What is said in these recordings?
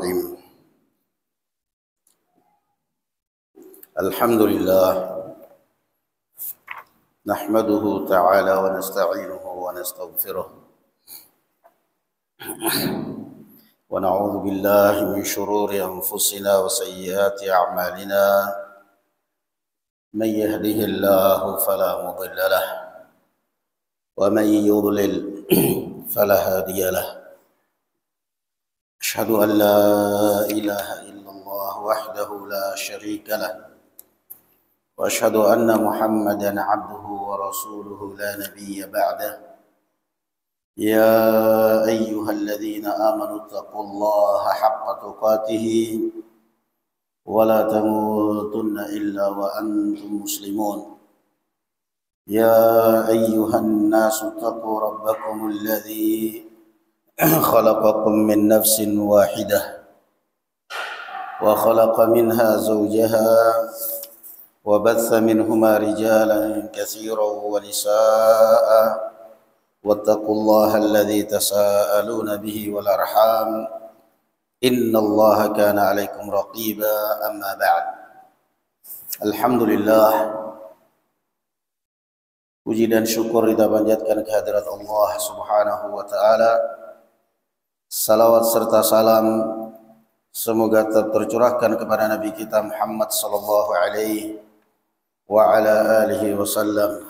الرحيم الحمد لله نحمده تعالى ونستعينه ونستغفره ونعوذ بالله من شرور أنفسنا وسيئات أعمالنا من يهده الله فلا مضل له ومن يضلل فلا هادي له أشهد أن لا إله إلا الله وحده لا شريك له وأشهد أن محمدا عبده ورسوله لا نبي بعده يا أيها الذين آمنوا اتقوا الله حق تقاته ولا تموتن إلا وأنتم مسلمون يا أيها الناس اتقوا ربكم الذي خلقكم من نفس واحدة وخلق منها زوجها وبث منهما رجالا كثيرا ونساء واتقوا الله الذي تساءلون به والأرحام إن الله كان عليكم رقيبا أما بعد الحمد لله puji dan syukur kita panjatkan kehadirat Allah Subhanahu wa taala. Salawat serta salam semoga tercurahkan kepada Nabi kita Muhammad sallallahu alaihi wa ala alihi wasallam,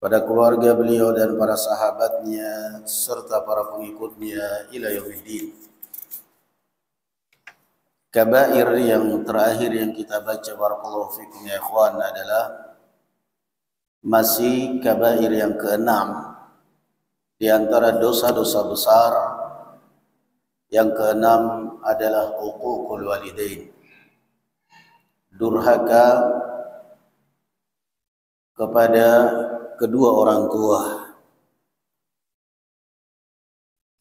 pada keluarga beliau dan para sahabatnya serta para pengikutnya ila yaumiddin. Kabair yang terakhir yang kita baca barakallahu fikum ya ikhwan adalah masih kabair yang keenam di antara dosa-dosa besar. Yang keenam adalah uququl walidain, durhaka kepada kedua orang tua.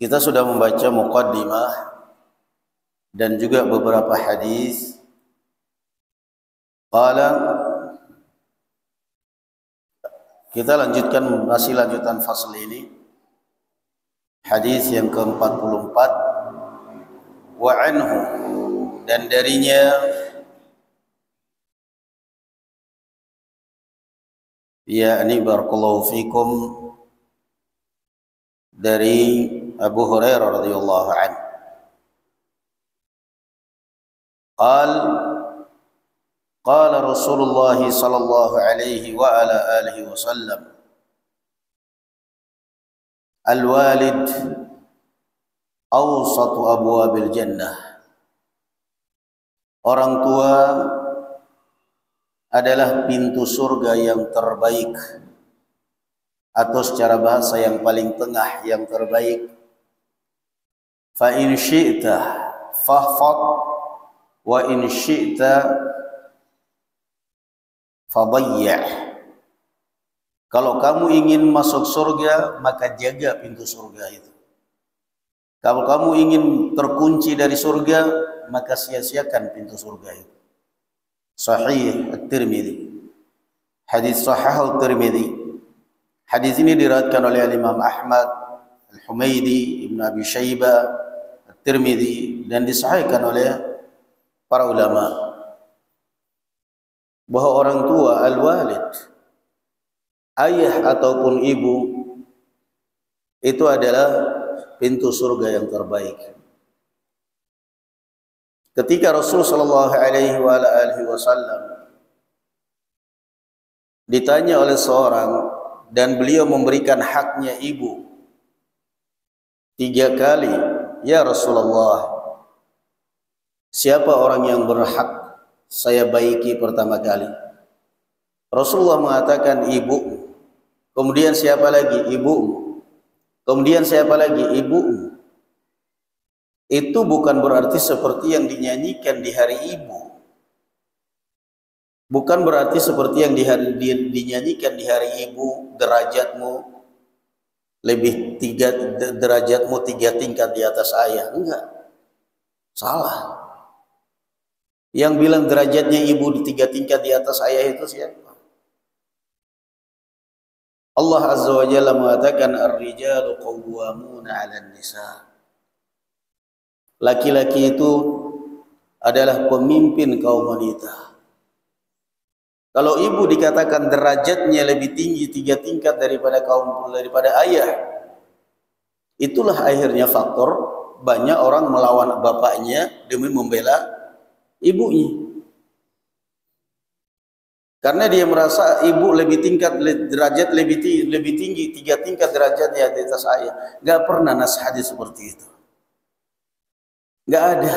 Kita sudah membaca muqaddimah dan juga beberapa hadis. Kita lanjutkan, masih lanjutan fasal ini. Hadis yang ke-44. Wa anhu, dan darinya yakni barakallahu fikum dari Abu Hurairah radhiyallahu anhu. Qala Rasulullah sallallahu alaihi wa ala alihi wasallam, al-walid awsatu abwabil jannah. Orang tua adalah pintu surga yang terbaik, atau secara bahasa yang paling tengah yang terbaik. Fa in syi'ta fahfad wa in syi'ta fadayya'. Kalau kamu ingin masuk surga, maka jaga pintu surga itu. Kalau kamu ingin terkunci dari surga, maka sia-siakan pintu surga itu. Sahih At-Tirmidzi. Hadis sahih At-Tirmidzi. Hadis ini diriwayatkan oleh Imam Ahmad, Al-Humaidi, Ibn Abi Syaibah, At-Tirmidzi, dan disahihkan oleh para ulama bahwa orang tua, al-walid, ayah ataupun ibu, itu adalah pintu surga yang terbaik. Ketika Rasul sallallahu alaihi wasallam ditanya oleh seorang dan beliau memberikan haknya ibu 3 kali, "Ya Rasulullah, siapa orang yang berhak saya baiki pertama kali?" Rasulullah mengatakan ibumu. Kemudian siapa lagi? Ibumu. Kemudian siapa lagi? Ibumu. Itu bukan berarti seperti yang dinyanyikan di hari ibu. Bukan berarti seperti yang dinyanyikan di hari ibu, derajatmu lebih 3 tingkat di atas ayah. Enggak. Salah. Yang bilang derajatnya ibu di 3 tingkat di atas ayah itu siapa? Allah Azza wa Jalla mengatakan ar-rijalu qawwamuna 'alan nisa. laki-laki itu adalah pemimpin kaum wanita. Kalau ibu dikatakan derajatnya lebih tinggi 3 tingkat daripada ayah, itulah akhirnya faktor banyak orang melawan bapaknya demi membela ibunya. Karena dia merasa ibu lebih tingkat derajat lebih tinggi 3 tingkat derajatnya di atas ayah. Enggak pernah nas hadis seperti itu. Enggak ada.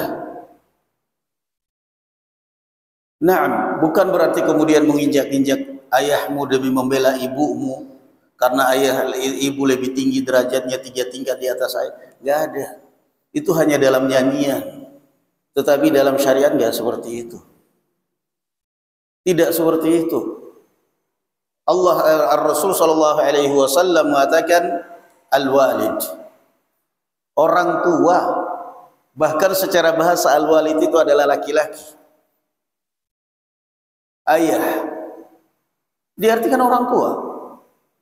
Naam, bukan berarti kemudian menginjak-injak ayahmu demi membela ibumu karena ibu lebih tinggi derajatnya 3 tingkat di atas ayah. Enggak ada. Itu hanya dalam nyanyian. Tetapi dalam syariat enggak seperti itu. Tidak seperti itu. Rasul sallallahu alaihi wasallam mengatakan al-walid, orang tua, bahkan secara bahasa al-walid itu adalah laki-laki. Ayah diartikan orang tua.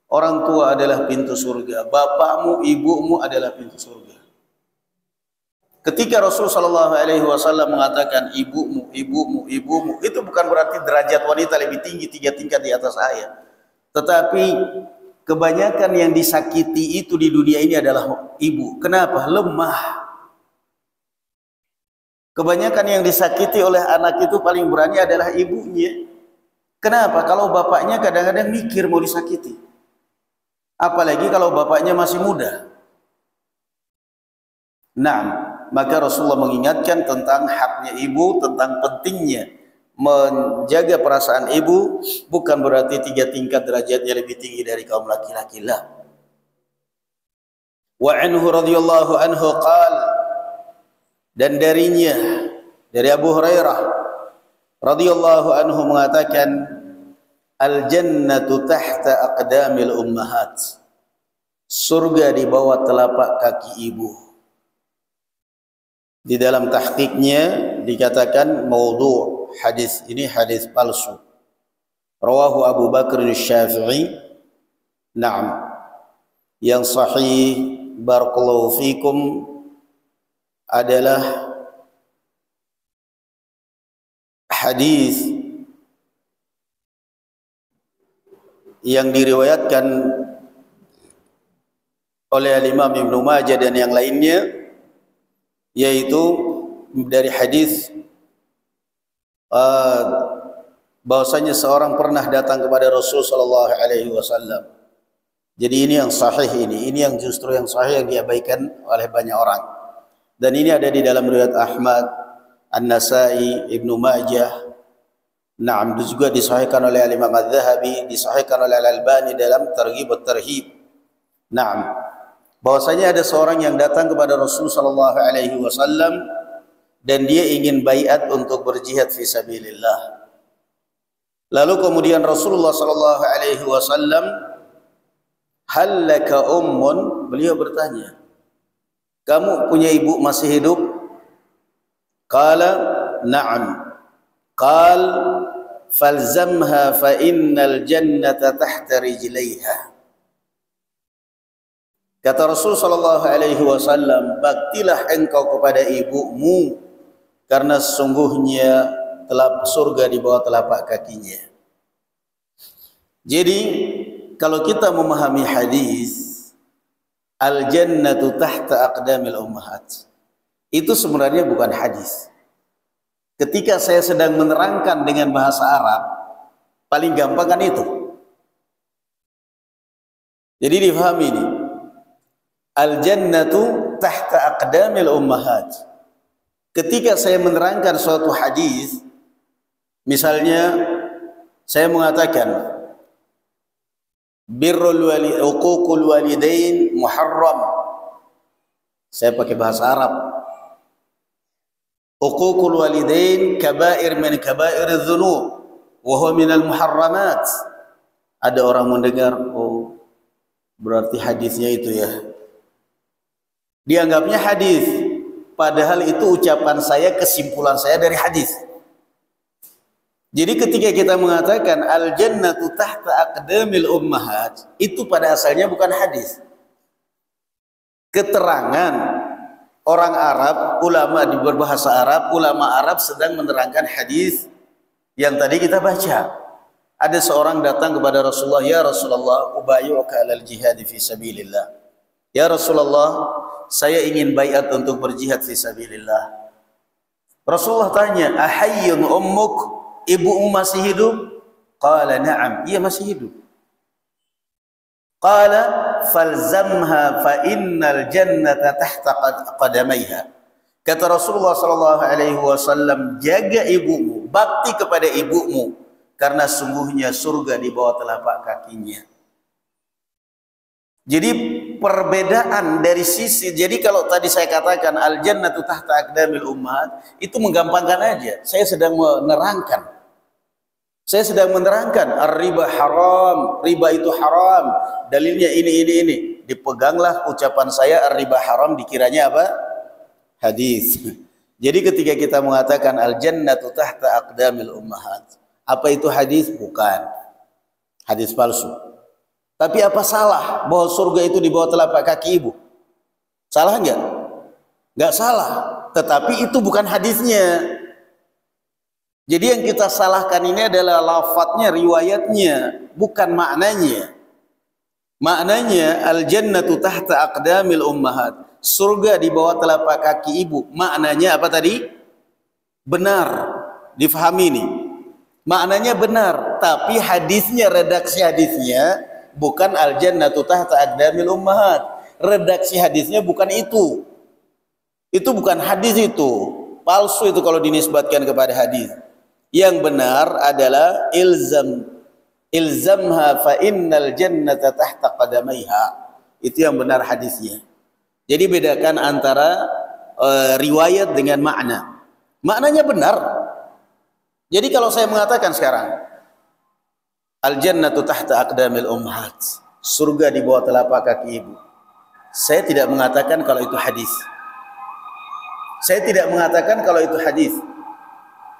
Orang tua adalah pintu surga. Bapakmu, ibumu adalah pintu surga. Ketika Rasul sallallahu alaihi wasallam mengatakan ibumu, itu bukan berarti derajat wanita lebih tinggi 3 tingkat di atas ayah. Tetapi kebanyakan yang disakiti itu di dunia ini adalah ibu. Kenapa? Lemah. Kebanyakan yang disakiti oleh anak itu paling berani adalah ibunya. Kenapa? Kalau bapaknya kadang-kadang mikir mau disakiti. Apalagi kalau bapaknya masih muda. Nah, maka Rasulullah mengingatkan tentang haknya ibu, tentang pentingnya menjaga perasaan ibu, bukan berarti 3 tingkat derajatnya lebih tinggi dari kaum laki-laki lah. Wa anhu radhiyallahu anhu qala, dan darinya, dari Abu Hurairah radhiyallahu anhu mengatakan, al jannatu tahta aqdamil ummahat, surga di bawah telapak kaki ibu. Di dalam tahqiqnya dikatakan maudhu', hadis ini hadis palsu. Rawahu Abu Bakr Asy-Syafi'i. Naam. Yang sahih barakallahu fikum adalah hadis yang diriwayatkan oleh Imam Ibnu Majah dan yang lainnya, yaitu dari hadis bahwasanya seorang pernah datang kepada Rasul sallallahu alaihi wasallam. Jadi ini yang sahih, ini yang justru yang sahih yang diabaikan oleh banyak orang. Dan ini ada di dalam riwayat Ahmad, An-Nasa'i, Ibnu Majah. Naam, juga disahihkan oleh Imam Az-Zahabi, disahihkan oleh Al-Albani dalam Targhib wa Tarhib. Naam, bahwasanya ada seorang yang datang kepada Rasul sallallahu alaihi wasallam dan dia ingin baiat untuk berjihad fi sabilillah. Lalu kemudian Rasulullah sallallahu alaihi wasallam, hal laka ummun, beliau bertanya, kamu punya ibu masih hidup? Qala na'am. Qal falzamha fa innal jannata tahta rijlaiha. Kata Rasul sallallahu alaihi wasallam, baktilah engkau kepada ibumu karena sesungguhnya surga di bawah telapak kakinya. Jadi kalau kita memahami hadis al jannatu tahta aqdamil ummahat, itu sebenarnya bukan hadis. Ketika saya sedang menerangkan dengan bahasa Arab, paling gampang kan itu. Jadi difahami ini. Al-jannatu tahta aqdamil ummahat. Ketika saya menerangkan suatu hadis, misalnya saya mengatakan uququl walidain muharram. Saya pakai bahasa Arab. Uququl walidain kabair min kabairiz dzunub wa huwa minal muharramat. Ada orang mendengar, oh berarti hadisnya itu ya. Dianggapnya hadis, padahal itu ucapan saya, kesimpulan saya dari hadis. Jadi ketika kita mengatakan al jannatu tahta aqdamil ummahat, itu pada asalnya bukan hadis. Keterangan orang Arab, ulama di berbahasa Arab, ulama Arab sedang menerangkan hadis yang tadi kita baca. Ada seorang datang kepada Rasulullah, "Ya Rasulullah, ubayyuka 'alal jihad fi sabilillah." Ya Rasulullah, saya ingin baiat untuk berjihad fi sabilillah. Rasulullah tanya, "Ahayyun ummuk?" Ibumu masih hidup? Qala na'am, iya masih hidup. Qala falzamha fa innal jannata tahta qadamaiha. Kata Rasulullah sallallahu alaihi wasallam, jaga ibumu, bakti kepada ibumu, karena sungguhnya surga di bawah telapak kakinya. Jadi perbedaan dari sisi, jadi kalau tadi saya katakan al jannatu tahta aqdamil ummahat, itu menggampangkan aja. Saya sedang menerangkan. Saya sedang menerangkan ar-riba haram, riba itu haram. Dalilnya ini. Dipeganglah ucapan saya ar-riba haram, dikiranya apa? Hadis. Jadi ketika kita mengatakan al jannatu tahta aqdamil ummahat, apa itu hadis? Bukan. Hadis palsu. Tapi apa salah bahwa surga itu di bawah telapak kaki ibu? Salah enggak? Enggak salah. Tetapi itu bukan hadisnya. Jadi yang kita salahkan ini adalah lafadznya, riwayatnya, bukan maknanya. Maknanya al jannatu tahta aqdamil ummahat, surga di bawah telapak kaki ibu. Maknanya apa tadi? Benar. Difahami ini. Maknanya benar, tapi hadisnya, redaksi hadisnya bukan al jannatu tahta aqdamil ummahat. Redaksi hadisnya bukan itu. Itu bukan hadis itu. Palsu itu kalau dinisbatkan kepada hadis. Yang benar adalah ilzamha fa innal jannata tahta qadamaiha. Itu yang benar hadisnya. Jadi bedakan antara riwayat dengan makna. Maknanya benar. Jadi kalau saya mengatakan sekarang al jannatu tahta aqdamil ummahat, surga di bawah telapak kaki ibu, saya tidak mengatakan kalau itu hadis. Saya tidak mengatakan kalau itu hadis.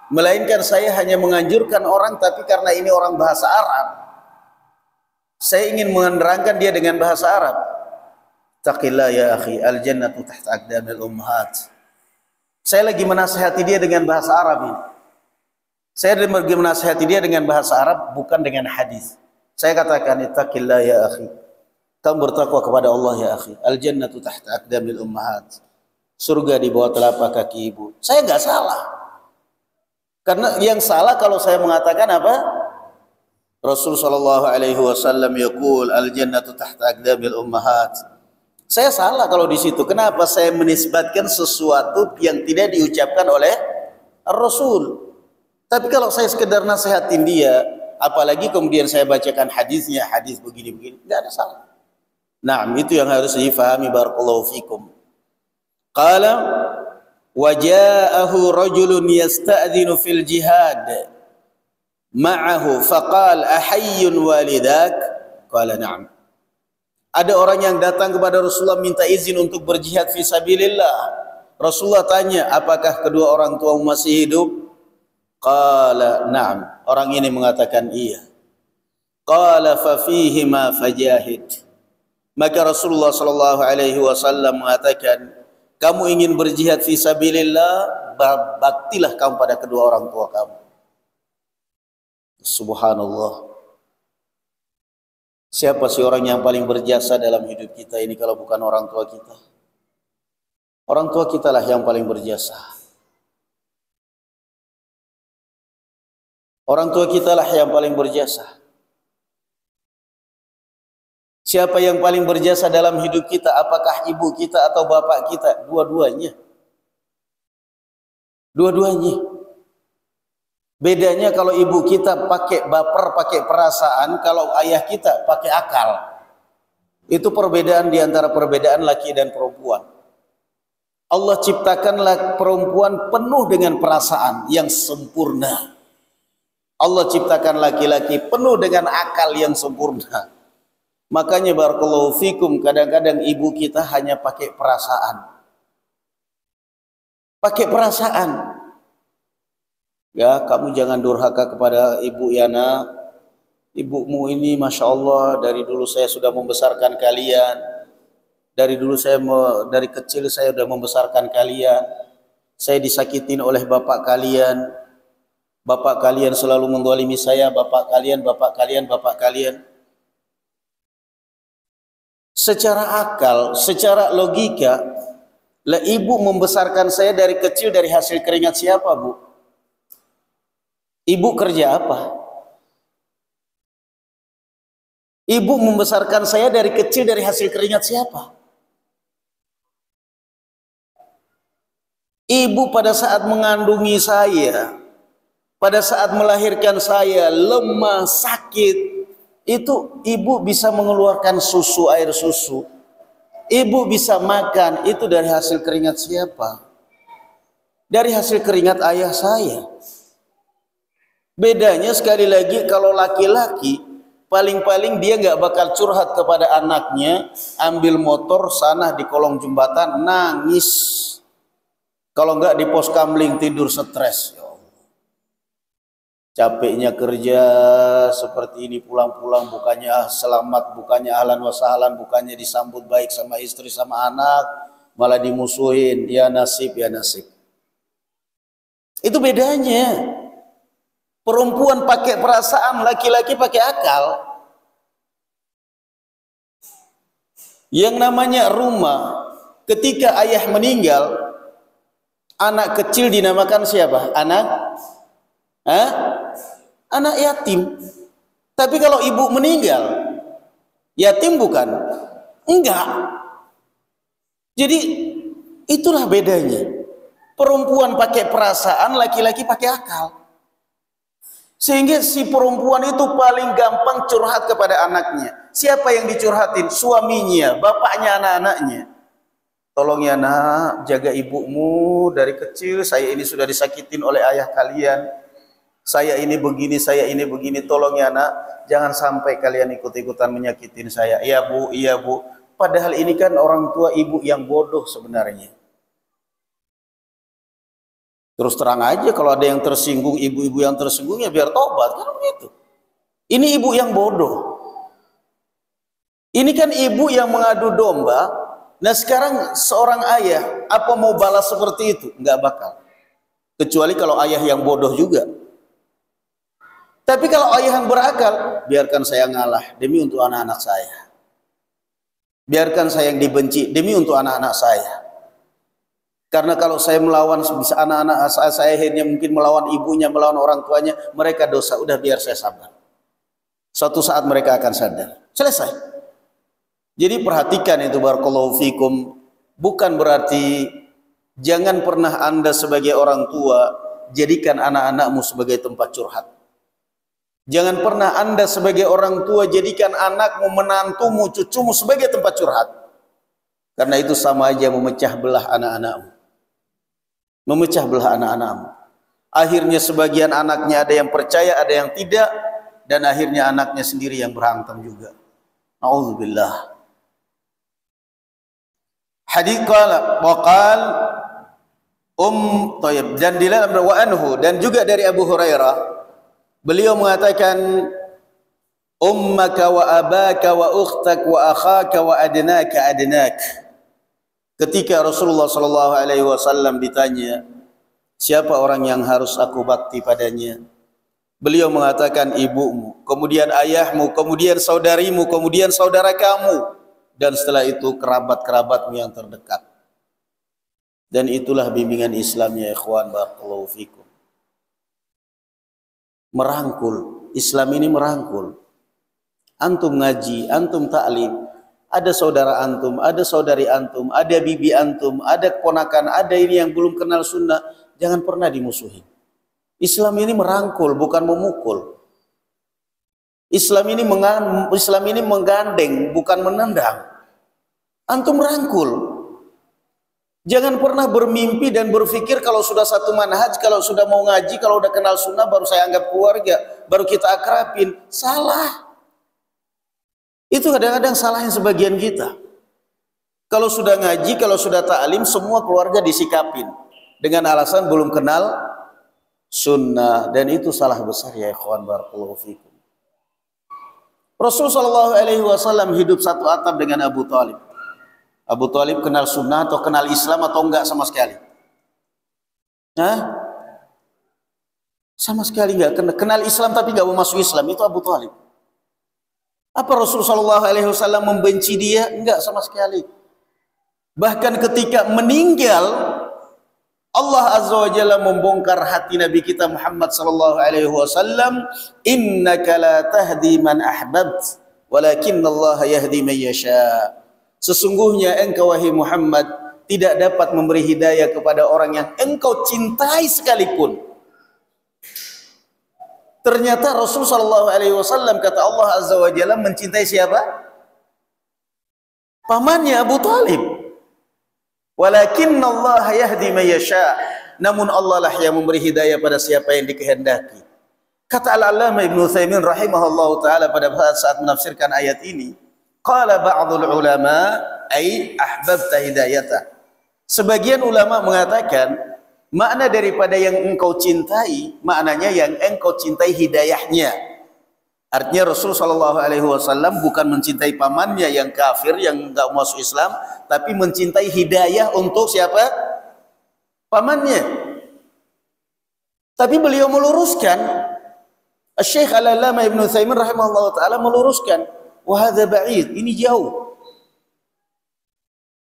Melainkan saya hanya menganjurkan orang, tapi karena ini orang bahasa Arab, saya ingin menerangkan dia dengan bahasa Arab. Taqillah ya akhi, al jannatu tahta aqdamil ummahat. Saya lagi menasihati dia dengan bahasa Arab ini. Saya lagi menasihati dia dengan bahasa Arab, bukan dengan hadis. Saya katakan, ittaqillah ya akhi, kamu bertakwa kepada Allah ya akhi. Al jannatu tahta aqdamil ummahat, surga di bawah telapak kaki ibu. Saya nggak salah. Karena yang salah kalau saya mengatakan apa? Rasul sallallahu alaihi wasallam yaqul al jannatu tahta aqdamil ummahat. Saya salah kalau di situ. Kenapa saya menisbatkan sesuatu yang tidak diucapkan oleh Rasul? Tapi kalau saya sekedar nasihatin dia, apalagi kemudian saya bacakan hadisnya, hadis begini-begini, tidak ada salah. Nah, itu yang harus difahami. Barakallahu fikum. Qala wa ja'ahu rajulun yasta'dhinu fil jihad ma'ahu faqala ahayyun walidak? Qala na'am. Ada orang yang datang kepada Rasulullah minta izin untuk berjihad fi sabilillah. Rasulullah tanya, apakah kedua orang tuamu masih hidup? Qala na'am. Orang ini mengatakan iya. Qala fa fihi ma fajahid. Maka Rasulullah sallallahu alaihi wasallam mengatakan, kamu ingin berjihad fi sabilillah, baktilah kamu pada kedua orang tua kamu. Subhanallah. Siapa sih orang yang paling berjasa dalam hidup kita ini kalau bukan orang tua kita? Orang tua kita lah yang paling berjasa. Orang tua kita lah yang paling berjasa. Siapa yang paling berjasa dalam hidup kita? Apakah ibu kita atau bapak kita? Dua-duanya. Dua-duanya. Bedanya kalau ibu kita pakai baper, pakai perasaan, kalau ayah kita pakai akal. Itu perbedaan di antara perbedaan laki dan perempuan. Allah ciptakanlah perempuan penuh dengan perasaan yang sempurna. Allah ciptakan laki-laki penuh dengan akal yang sempurna. Makanya barakallahu fikum, kadang-kadang ibu kita hanya pakai perasaan. Pakai perasaan. Ya, kamu jangan durhaka kepada ibu ya nak. Ibumu ini Masya Allah dari dulu saya sudah membesarkan kalian. Dari dulu dari kecil saya sudah membesarkan kalian. Saya disakitin oleh bapak kalian. Bapak kalian selalu mendolimi saya, bapak kalian, bapak kalian, bapak kalian. Secara akal, secara logika, lah ibu membesarkan saya dari kecil dari hasil keringat siapa, Bu? Ibu kerja apa? Ibu membesarkan saya dari kecil dari hasil keringat siapa? Ibu pada saat mengandungi saya, pada saat melahirkan saya, lemah, sakit, itu ibu bisa mengeluarkan susu, air susu. Ibu bisa makan, itu dari hasil keringat siapa? Dari hasil keringat ayah saya. Bedanya sekali lagi, kalau laki-laki, paling-paling dia nggak bakal curhat kepada anaknya, ambil motor sana di kolong jembatan, nangis. Kalau nggak di pos kamling, tidur stres. Capeknya kerja seperti ini, pulang-pulang bukannya selamat, bukannya ahlan wa sahlan, bukannya disambut baik sama istri sama anak, malah dimusuhin. Ya nasib, ya nasib. Itu bedanya. Perempuan pakai perasaan, laki-laki pakai akal. Yang namanya rumah, ketika ayah meninggal, anak kecil dinamakan siapa? Anak yatim. Tapi kalau ibu meninggal, yatim bukan? Enggak. Jadi itulah bedanya. Perempuan pakai perasaan, laki-laki pakai akal. Sehingga si perempuan itu paling gampang curhat kepada anaknya. Siapa yang dicurhatin? Suaminya, bapaknya, anak-anaknya. Tolong ya nak, jaga ibumu dari kecil. Saya ini sudah disakitin oleh ayah kalian. Saya ini begini, tolong ya nak, jangan sampai kalian ikut-ikutan menyakitin saya. Iya bu, iya bu. Padahal ini kan orang tua ibu yang bodoh sebenarnya. Terus terang aja, kalau ada yang tersinggung, ibu-ibu yang tersinggung ya biar tobat, kan begitu. Ini ibu yang bodoh. Ini kan ibu yang mengadu domba. Nah sekarang seorang ayah, apa mau balas seperti itu? Enggak bakal. Kecuali kalau ayah yang bodoh juga. Tapi kalau ayah yang berakal, biarkan saya ngalah demi untuk anak-anak saya. Biarkan saya yang dibenci demi untuk anak-anak saya. Karena kalau saya melawan anak-anak saya, akhirnya mungkin melawan ibunya, melawan orang tuanya, mereka dosa. Udah biar saya sabar. Suatu saat mereka akan sadar. Selesai. Jadi perhatikan itu, barakallahu fikum. Bukan berarti jangan pernah Anda sebagai orang tua jadikan anak-anakmu sebagai tempat curhat. Jangan pernah Anda sebagai orang tua jadikan anakmu, menantumu, cucumu sebagai tempat curhat. Karena itu sama aja memecah belah anak-anakmu. Memecah belah anak-anakmu. Akhirnya sebagian anaknya ada yang percaya, ada yang tidak, dan akhirnya anaknya sendiri yang berantem juga. Nauzubillah. Hadits qala wa qal Thayyib, dan di dalam wa anhu, dan juga dari Abu Hurairah, beliau mengatakan, ummaka wa abaka wa ukhtak wa akhaka wa adnaka adnak. Ketika Rasulullah SAW ditanya, siapa orang yang harus aku bakti padanya? Beliau mengatakan ibumu, kemudian ayahmu, kemudian saudarimu, kemudian saudara kamu, dan setelah itu kerabat-kerabatmu yang terdekat. Dan itulah bimbingan Islam ya ikhwan, barakallahu fikum. Merangkul, Islam ini merangkul. Antum ngaji, antum ta'lim, ada saudara antum, ada saudari antum, ada bibi antum, ada keponakan, ada ini yang belum kenal sunnah, jangan pernah dimusuhi. Islam ini merangkul, bukan memukul. Islam ini menggandeng, bukan menendang. Antum merangkul. Jangan pernah bermimpi dan berpikir kalau sudah satu manhaj, kalau sudah mau ngaji, kalau udah kenal sunnah baru saya anggap keluarga, baru kita akrabin. Salah. Itu kadang-kadang salahnya sebagian kita. Kalau sudah ngaji, kalau sudah ta'lim, semua keluarga disikapin dengan alasan belum kenal sunnah, dan itu salah besar ya ikhwan, barakallahu fikum. Rasul SAW hidup satu atap dengan Abu Talib. Abu Thalib kenal sunnah atau kenal Islam atau enggak sama sekali? Hah? Sama sekali enggak. Kenal Islam tapi enggak mau masuk Islam, itu Abu Thalib. Apa Rasulullah SAW membenci dia? Enggak sama sekali. Bahkan ketika meninggal, Allah Azza wa Jalla membongkar hati Nabi kita Muhammad sallallahu alaihi wasallam, innaka la tahdi man ahbabt walakinnallaha yahdi man yasha. Sesungguhnya engkau wahai Muhammad tidak dapat memberi hidayah kepada orang yang engkau cintai sekalipun. Ternyata Rasul sallallahu alaihi wasallam, kata Allah Azza wa Jalla, mencintai siapa? Pamannya Abu Thalib. Walakinnallaha yahdi man yasha. Namun Allah lah yang memberi hidayah pada siapa yang dikehendaki. Kata Al-Allamah Ibnu Utsaimin rahimahullahu taala pada saat menafsirkan ayat ini, qala ba'dul ulama ay ahbabta hidayata. Sebagian ulama mengatakan makna daripada yang engkau cintai, maknanya yang engkau cintai hidayahnya. Artinya Rasul sallallahu alaihi wasallam bukan mencintai pamannya yang kafir, yang enggak masuk Islam, tapi mencintai hidayah untuk siapa? Pamannya. Tapi beliau meluruskan, Syekh Al-Allamah Ibnu Utsaimin rahimahullah taala meluruskan, wa hadza ba'id, ini jauh.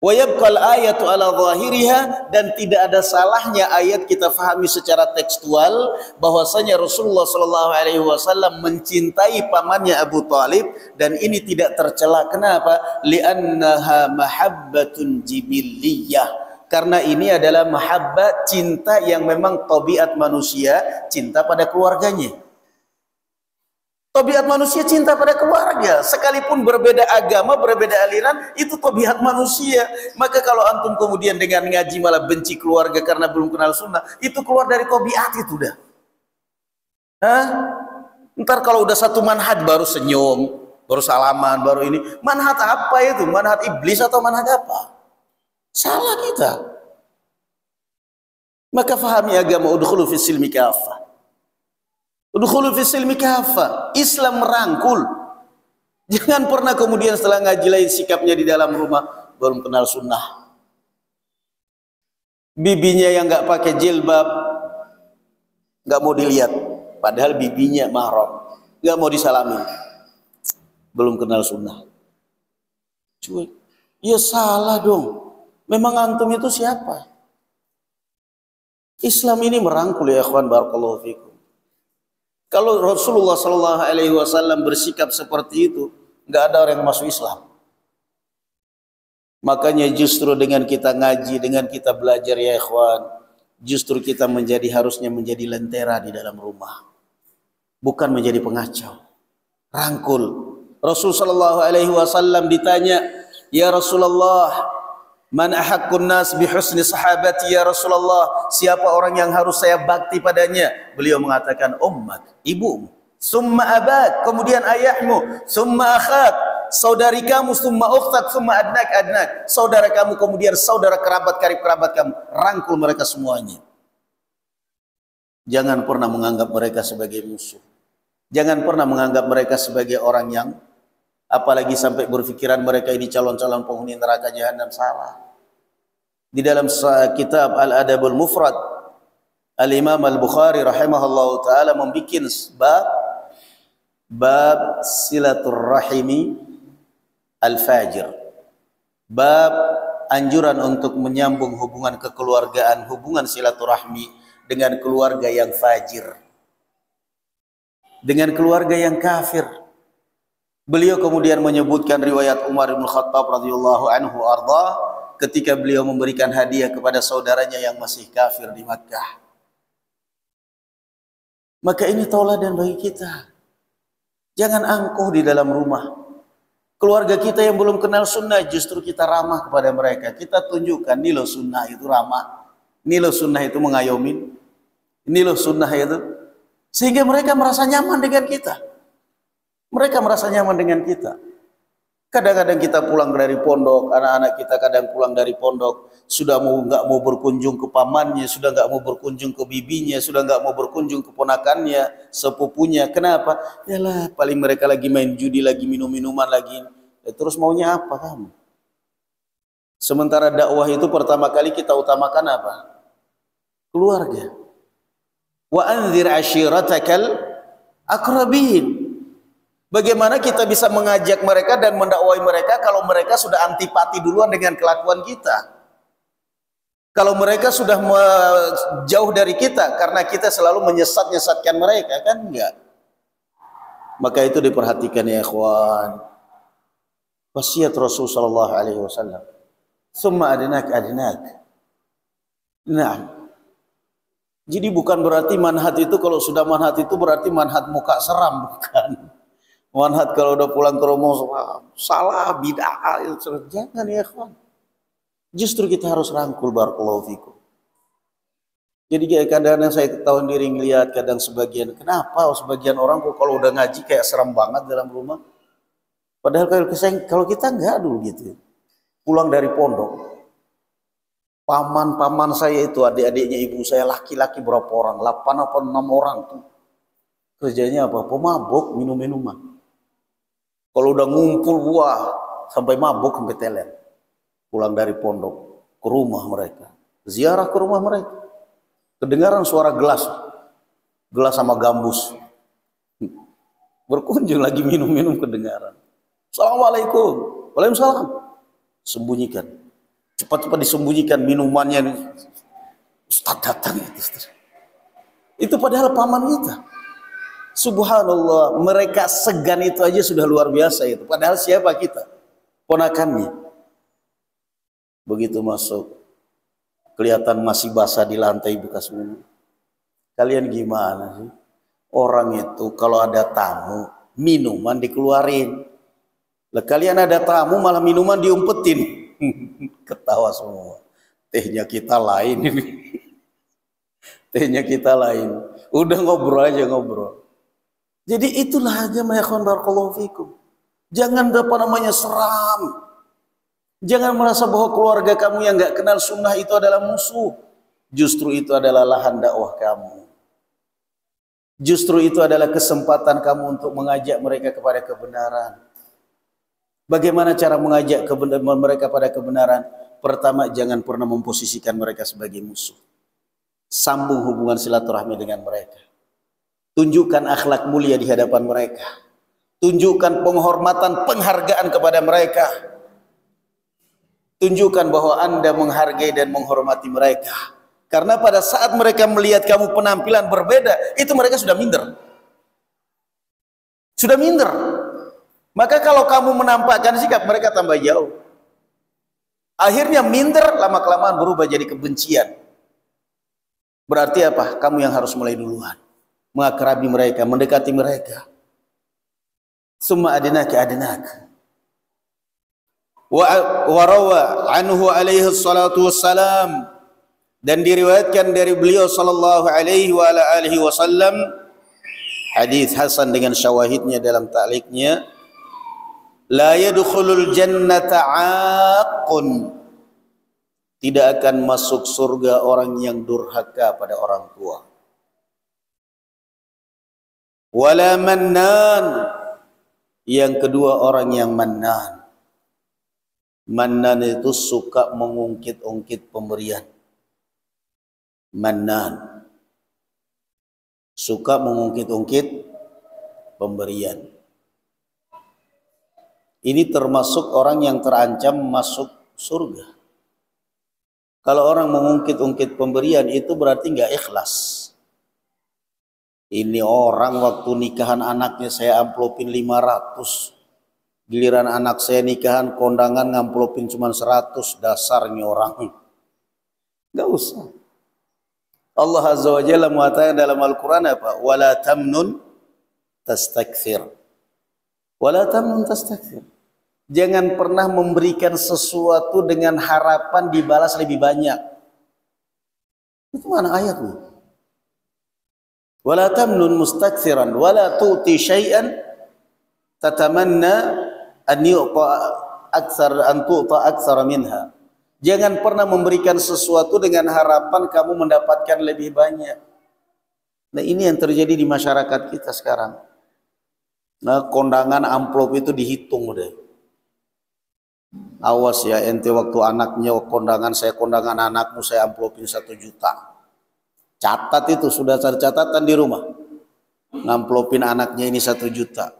Wa yabqa al-ayatu ala zahiriha, dan tidak ada salahnya ayat kita fahami secara tekstual bahwasanya Rasulullah sallallahu alaihi wasallam mencintai pamannya Abu Thalib, dan ini tidak tercela. Kenapa? Li'annaha mahabbatun jibilliyah, karena ini adalah mahabbah, cinta yang memang tabiat manusia, cinta pada keluarganya. Tabiat manusia cinta pada keluarga, sekalipun berbeda agama, berbeda aliran, itu tabiat manusia. Maka kalau antum kemudian dengan ngaji malah benci keluarga karena belum kenal sunnah, itu keluar dari tabiat itu dah. Hah? Ntar kalau udah satu manhaj baru senyum, baru salaman, baru ini. Manhaj apa itu? Manhaj iblis atau manhaj apa? Salah kita. Maka fahami agama, udkhulu fis silmi kafah. Udkhulu fis silmi kafah. Islam merangkul. Jangan pernah kemudian setelah ngaji lain sikapnya di dalam rumah belum kenal sunnah. Bibinya yang nggak pakai jilbab nggak mau dilihat, padahal bibinya mahram, nggak mau disalamin, belum kenal sunnah. Cuy, ya salah dong. Memang antum itu siapa? Islam ini merangkul ya ikhwan, barakallahu fikum. Kalau Rasulullah sallallahu alaihi wasallam bersikap seperti itu, nggak ada orang yang masuk Islam. Makanya justru dengan kita ngaji, dengan kita belajar ya ikhwan, justru kita harusnya menjadi lentera di dalam rumah, bukan menjadi pengacau. Rangkul. Rasul sallallahu alaihi wasallam ditanya, ya Rasulullah, man ahaqqun nas bi husni sahabati ya Rasulullah, siapa orang yang harus saya bakti padanya? Beliau mengatakan ummak, ibumu, summa abak, kemudian ayahmu, summa akhak, saudari kamu, summa ukhtak, summa adnak, saudara kamu, kemudian saudara kerabat, karib kerabat kamu. Rangkul mereka semuanya. Jangan pernah menganggap mereka sebagai musuh. Jangan pernah menganggap mereka sebagai orang yang, apalagi sampai berpikiran mereka ini calon-calon penghuni neraka jahanam. Salah. Di dalam kitab Al-Adabul Mufrad, Al-Imam Al-Bukhari rahimahullah ta'ala membikin bab silaturrahimi al-fajir, bab anjuran untuk menyambung hubungan kekeluargaan, hubungan silaturahmi dengan keluarga yang fajir, dengan keluarga yang kafir. Beliau kemudian menyebutkan riwayat Umar bin Khattab radhiyallahu anhu arda, ketika beliau memberikan hadiah kepada saudaranya yang masih kafir di Makkah. Maka ini tauladan bagi kita. Jangan angkuh di dalam rumah. Keluarga kita yang belum kenal sunnah, justru kita ramah kepada mereka. Kita tunjukkan, ini loh sunnah itu ramah, ini loh sunnah itu mengayomin, ini loh sunnah itu. Sehingga mereka merasa nyaman dengan kita. Mereka merasa nyaman dengan kita. Kadang-kadang kita pulang dari pondok, anak-anak kita kadang pulang dari pondok, sudah nggak mau berkunjung ke pamannya, sudah nggak mau berkunjung ke bibinya, sudah nggak mau berkunjung ke ponakannya, sepupunya. Kenapa? Yalah, paling mereka lagi main judi, lagi minum-minuman lagi. Terus maunya apa kamu? Sementara dakwah itu pertama kali kita utamakan apa? Keluarga. Wa anzir ashiratakal aqrabin. Bagaimana kita bisa mengajak mereka dan mendakwai mereka kalau mereka sudah antipati duluan dengan kelakuan kita? Kalau mereka sudah jauh dari kita karena kita selalu menyesatkan mereka, kan enggak? Maka itu diperhatikan ya ikhwan. Wasiat Rasul sallallahu alaihi wasallam. Summa adnak. Nah, jadi bukan berarti manhaj itu, kalau sudah manhaj itu berarti manhaj muka seram, bukan. Manhaj kalau udah pulang ke rumah salah, bid'ah, jangan ya ikhwan. Justru kita harus rangkul, barakallahu fikum. Jadi kayak kadang-kadang saya ketahuan diri ngelihat, kadang sebagian, kenapa sebagian orang kok kalau udah ngaji kayak seram banget dalam rumah. Padahal kalau kita enggak dulu gitu. Pulang dari pondok, paman-paman saya itu, adik-adiknya ibu saya, laki-laki berapa orang, 8 atau 6 orang tuh. Kerjanya apa? Pemabuk, minum-minuman. Kalau udah ngumpul buah sampai mabuk, sampai teler. Pulang dari pondok ke rumah mereka, ziarah ke rumah mereka, kedengaran suara gelas sama gambus, berkunjung lagi minum-minum, kedengaran. Assalamualaikum, waalaikumsalam. Sembunyikan, cepat-cepat disembunyikan minumannya. Ustaz datang itu padahal paman kita. Subhanallah, mereka segan itu aja sudah luar biasa itu. Padahal siapa kita? Ponakannya. Begitu masuk, kelihatan masih basah di lantai bekas minum. Kalian gimana sih? Orang itu kalau ada tamu, minuman dikeluarin. Lah kalian ada tamu malah minuman diumpetin. Ketawa semua. Tehnya kita lain ini. Tehnya kita lain. Udah ngobrol aja, ngobrol. Jadi itulah agama ya kawan, barakallahu fikum. Jangan seram. Jangan merasa bahwa keluarga kamu yang nggak kenal sunnah itu adalah musuh. Justru itu adalah lahan dakwah kamu. Justru itu adalah kesempatan kamu untuk mengajak mereka kepada kebenaran. Bagaimana cara mengajak mereka pada kebenaran? Pertama, jangan pernah memposisikan mereka sebagai musuh. Sambung hubungan silaturahmi dengan mereka. Tunjukkan akhlak mulia di hadapan mereka. Tunjukkan penghormatan, penghargaan kepada mereka. Tunjukkan bahwa Anda menghargai dan menghormati mereka. Karena pada saat mereka melihat kamu penampilan berbeda, itu mereka sudah minder. Sudah minder. Maka kalau kamu menampakkan sikap, mereka tambah jauh. Akhirnya minder, lama-kelamaan berubah jadi kebencian. Berarti apa? Kamu yang harus mulai duluan. Mengakrabi mereka, mendekati mereka. Summa adnaka. Wa rawa anhu alaihi salatu wassalam, dan diriwayatkan dari beliau sallallahu alaihi wa ala alihi wasallam, hadis hasan dengan syawahidnya dalam ta'liqnya, la yadkhulul jannata 'aqun, tidak akan masuk surga orang yang durhaka pada orang tua. Wala mannan, yang kedua orang yang mannan. Mannan itu suka mengungkit-ungkit pemberian. Mannan, suka mengungkit-ungkit pemberian. Ini termasuk orang yang terancam masuk surga. Kalau orang mengungkit-ungkit pemberian itu berarti nggak ikhlas. Ini orang waktu nikahan anaknya saya amplopin 500. Giliran anak saya nikahan kondangan ngamplopin cuma 100. Dasarnya orang. Nggak usah. Allah Azza wa Jalla mengatakan dalam Al-Quran apa? Wala tamnun tastakthir. Wala tamnun tastakthir. Jangan pernah memberikan sesuatu dengan harapan dibalas lebih banyak. Itu mana ayatnya? Wala tamnun mustakthiran wala tu'ti syai'an tatamanna an tu'ta aktsara minha. Jangan pernah memberikan sesuatu dengan harapan kamu mendapatkan lebih banyak. Nah, ini yang terjadi di masyarakat kita sekarang. Nah, kondangan amplop itu dihitung deh. Awas ya ente, waktu anaknya kondangan, saya kondangan anakmu, saya amplopin 1 juta. Catat itu, sudah cari catatan di rumah. Ngamplopin anaknya ini 1 juta.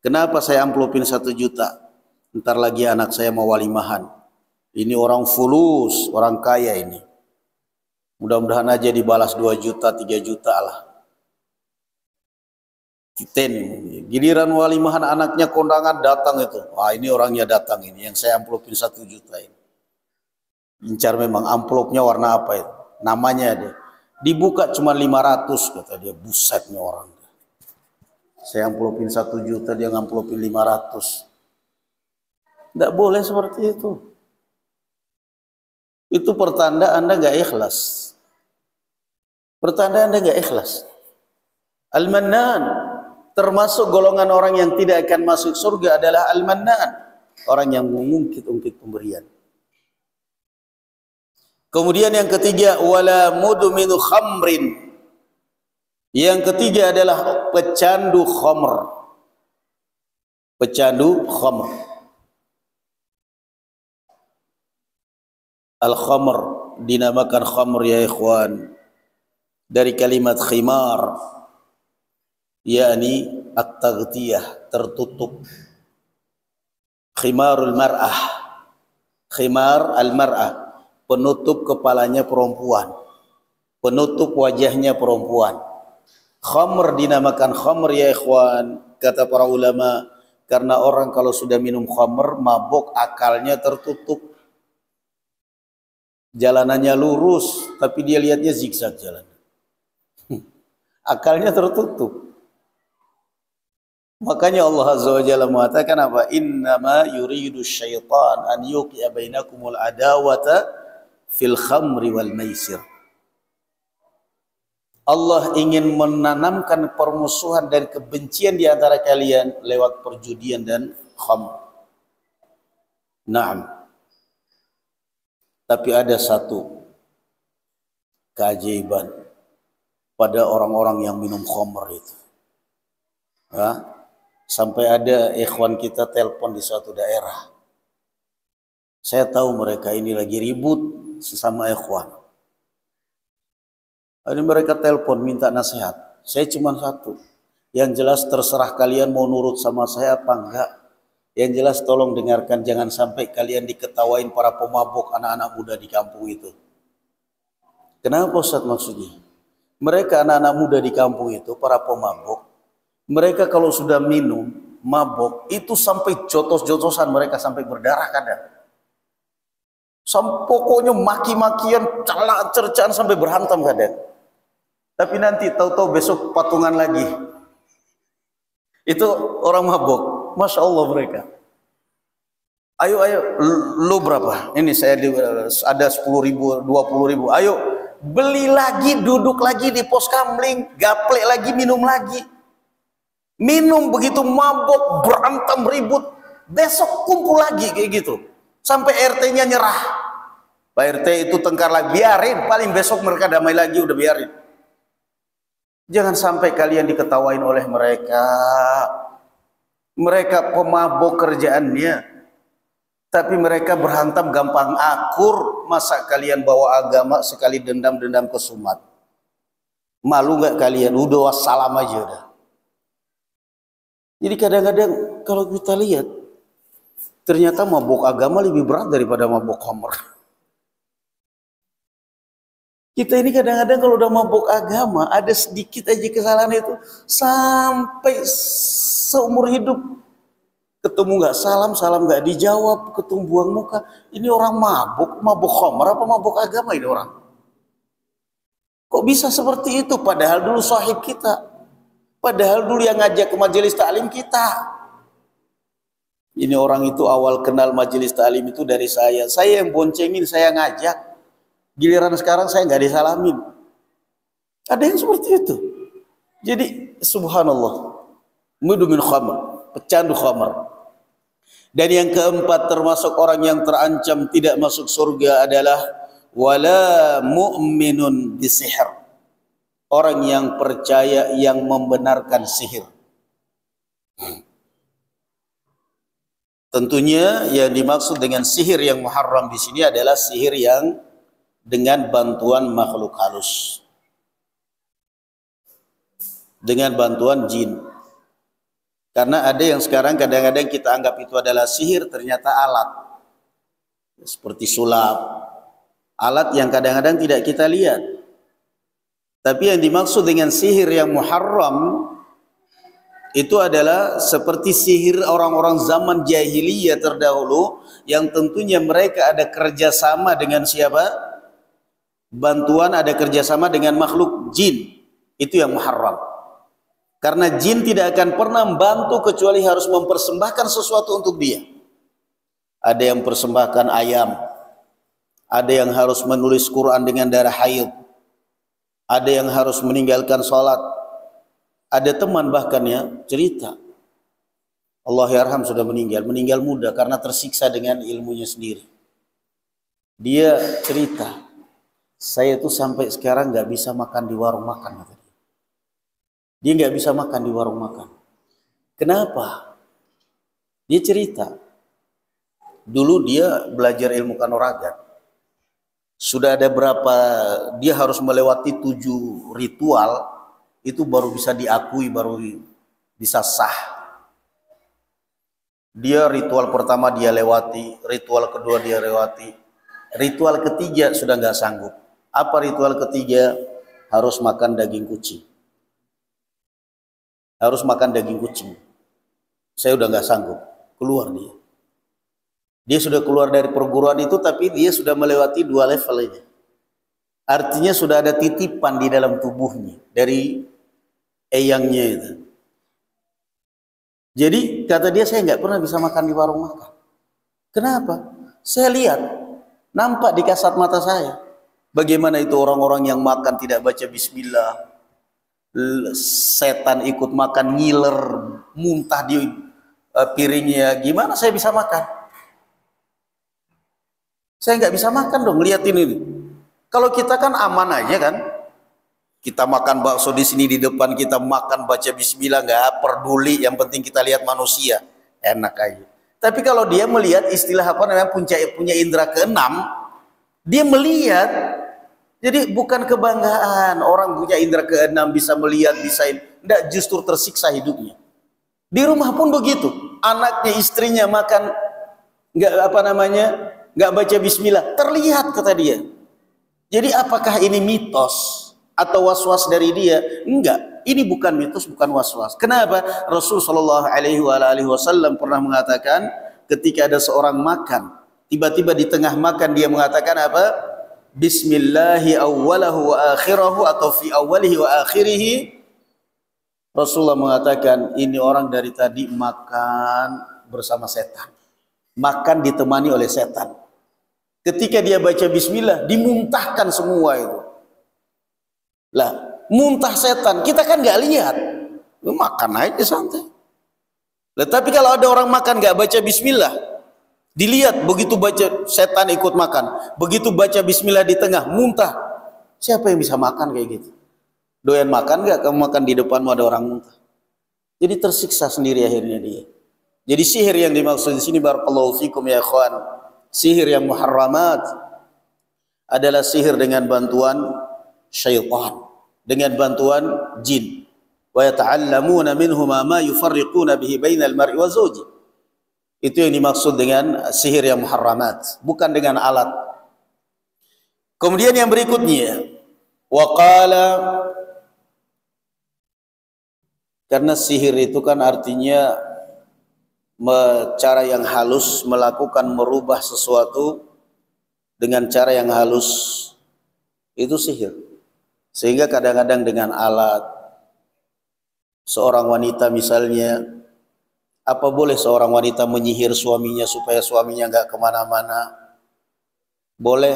Kenapa saya amplopin 1 juta? Ntar lagi anak saya mau walimahan. Ini orang fulus, orang kaya ini. Mudah-mudahan aja dibalas 2 juta, 3 juta lah. Giliran walimahan anaknya kondangan datang itu. Wah, ini orangnya datang ini, yang saya amplopin 1 juta ini. Incar memang, amplopnya warna apa itu? Namanya ada. Dibuka cuma 500 kata dia. Busetnya orang. Saya amplopin 1 juta, dia ngamplopin 500. Tidak boleh seperti itu. Itu pertanda Anda nggak ikhlas. Pertanda Anda nggak ikhlas. Al-Mannan, termasuk golongan orang yang tidak akan masuk surga adalah Al-Mannan, orang yang mengungkit-ungkit pemberian. Kemudian yang ketiga, wala mudminu khamrin. Yang ketiga adalah pecandu khamr. Pecandu khamr. Al-khamr dinamakan khamr ya ikhwan dari kalimat khimar, yakni at-taghtiyah, tertutup. Khimarul mar'ah, khimar al-mar'ah, penutup kepalanya perempuan, penutup wajahnya perempuan. Khamr dinamakan khamr ya ikhwan, kata para ulama, karena orang kalau sudah minum khamr mabuk, akalnya tertutup. Jalanannya lurus tapi dia lihatnya zigzag jalan. Akalnya tertutup. Makanya Allah Azza wa Jalla mengatakan apa? Innama yuridu syaitan an yuqi'a bainakumul adawata fil khamri wal maisir. Allah ingin menanamkan permusuhan dan kebencian di antara kalian lewat perjudian dan khamr. Naam. Tapi ada satu keajaiban pada orang-orang yang minum khamr itu. Ya, sampai ada ikhwan kita telepon di suatu daerah. Saya tahu mereka ini lagi ribut sesama ikhwan. Ini mereka telepon minta nasihat. Saya cuma satu. Yang jelas terserah kalian mau nurut sama saya apa enggak. Yang jelas tolong dengarkan, jangan sampai kalian diketawain para pemabuk anak-anak muda di kampung itu. Kenapa Ustaz maksudnya? Mereka anak-anak muda di kampung itu, para pemabuk, mereka kalau sudah minum, mabuk, itu sampai jotos-jotosan, mereka sampai berdarah kadang. Pokoknya maki-makian, cercaan sampai berhantam kadang. Tapi nanti tahu-tahu besok patungan lagi. Itu orang mabuk. Masya Allah mereka. Ayo, lu berapa? Ini saya ada 10.000, 20.000. Ayo, beli lagi, duduk lagi di pos kamling, gaplek lagi, minum lagi. Minum begitu mabuk, berantem ribut. Besok kumpul lagi kayak gitu. Sampai RT-nya nyerah. Pak RT itu tengkar lagi, biarin. Paling besok mereka damai lagi, udah biarin. Jangan sampai kalian diketawain oleh mereka. Mereka pemabuk kerjaannya, tapi mereka berhantam gampang akur. Masa kalian bawa agama sekali dendam-dendam ke Sumat? Malu nggak kalian? Udah wassalam aja udah. Jadi kadang-kadang kalau kita lihat, ternyata mabuk agama lebih berat daripada mabuk khamr. Kita ini kadang-kadang kalau udah mabuk agama, ada sedikit aja kesalahan itu, sampai seumur hidup ketemu nggak salam, salam nggak dijawab, ketemu buang muka. Ini orang mabuk khamr apa mabuk agama ini orang? Kok bisa seperti itu? Padahal dulu sahib kita, padahal dulu yang ngajak ke majelis taklim kita. Ini orang itu awal kenal majelis taklim itu dari saya yang boncengin, saya ngajak. Giliran sekarang saya nggak disalamin. Ada yang seperti itu. Jadi subhanallah, mudmin khamr, pecandu khamr. Dan yang keempat termasuk orang yang terancam tidak masuk surga adalah wala mu'minun bisihir. Orang yang percaya yang membenarkan sihir. Tentunya yang dimaksud dengan sihir yang muharram di sini adalah sihir yang dengan bantuan makhluk halus, dengan bantuan jin. Karena ada yang sekarang kadang-kadang kita anggap itu adalah sihir, ternyata alat. Seperti sulap, alat yang kadang-kadang tidak kita lihat. Tapi yang dimaksud dengan sihir yang muharram itu adalah seperti sihir orang-orang zaman jahiliyah terdahulu, yang tentunya mereka ada kerjasama dengan siapa? Bantuan, ada kerjasama dengan makhluk jin. Itu yang muharram. Karena jin tidak akan pernah membantu kecuali harus mempersembahkan sesuatu untuk dia. Ada yang persembahkan ayam, ada yang harus menulis Quran dengan darah haid, ada yang harus meninggalkan sholat. Ada teman bahkan ya cerita, Allahyarham sudah meninggal muda karena tersiksa dengan ilmunya sendiri. Dia cerita, saya tuh sampai sekarang nggak bisa makan di warung makan. Dia nggak bisa makan di warung makan. Kenapa? Dia cerita, dulu dia belajar ilmu kanuragan. Sudah ada berapa, dia harus melewati 7 ritual, itu baru bisa diakui, baru bisa sah. Dia ritual pertama dia lewati, ritual kedua dia lewati, ritual ketiga sudah nggak sanggup. Apa ritual ketiga? Harus makan daging kucing. Harus makan daging kucing. Saya udah nggak sanggup, keluar dia. Dia sudah keluar dari perguruan itu, tapi dia sudah melewati 2 level aja. Artinya sudah ada titipan di dalam tubuhnya dari eyangnya itu. Jadi kata dia, saya nggak pernah bisa makan di warung makan. Kenapa? Saya lihat, nampak di kasat mata saya, bagaimana itu orang-orang yang makan tidak baca bismillah. Setan ikut makan, ngiler, muntah di piringnya. Gimana saya bisa makan? Saya nggak bisa makan dong, liatin ini. Kalau kita kan aman aja kan, kita makan bakso di sini di depan kita makan baca bismillah, nggak peduli, yang penting kita lihat manusia, enak aja. Tapi kalau dia melihat istilah apa namanya, punya indera keenam, dia melihat. Jadi bukan kebanggaan orang punya indera keenam bisa melihat, bisa tidak, justru tersiksa hidupnya. Di rumah pun begitu, anaknya, istrinya makan nggak baca bismillah, terlihat kata dia. Jadi apakah ini mitos atau was-was dari dia? Enggak, ini bukan mitos, bukan was-was. Kenapa? Rasul Shallallahu Alaihi Wasallam pernah mengatakan, ketika ada seorang makan, tiba-tiba di tengah makan dia mengatakan apa? Bismillahi awwalahu wa akhirahu, atau fi awwalihi wa akhirihi. Rasulullah mengatakan, ini orang dari tadi makan bersama setan, makan ditemani oleh setan. Ketika dia baca bismillah, dimuntahkan semua itu. Lah, muntah setan, kita kan nggak lihat, makan aja santai. Lah, tapi kalau ada orang makan nggak baca bismillah, dilihat, begitu baca setan ikut makan, begitu baca bismillah di tengah muntah. Siapa yang bisa makan kayak gitu? Doyan makan nggak kamu makan di depanmu ada orang muntah? Jadi tersiksa sendiri akhirnya dia. Jadi sihir yang dimaksud di sini, barakallahu fikum ya ikhwan, sihir yang muharramat adalah sihir dengan bantuan syaitan, dengan bantuan jin. Wa yata'allamuna minhuma ma yufarriquna bihi bainal mar'i wa zawji. Itu yang dimaksud dengan sihir yang muharramat, bukan dengan alat. Kemudian yang berikutnya, waqala, karena sihir itu kan artinya cara yang halus, melakukan, merubah sesuatu dengan cara yang halus, itu sihir. Sehingga kadang-kadang dengan alat, seorang wanita misalnya, apa boleh seorang wanita menyihir suaminya supaya suaminya nggak kemana-mana? Boleh.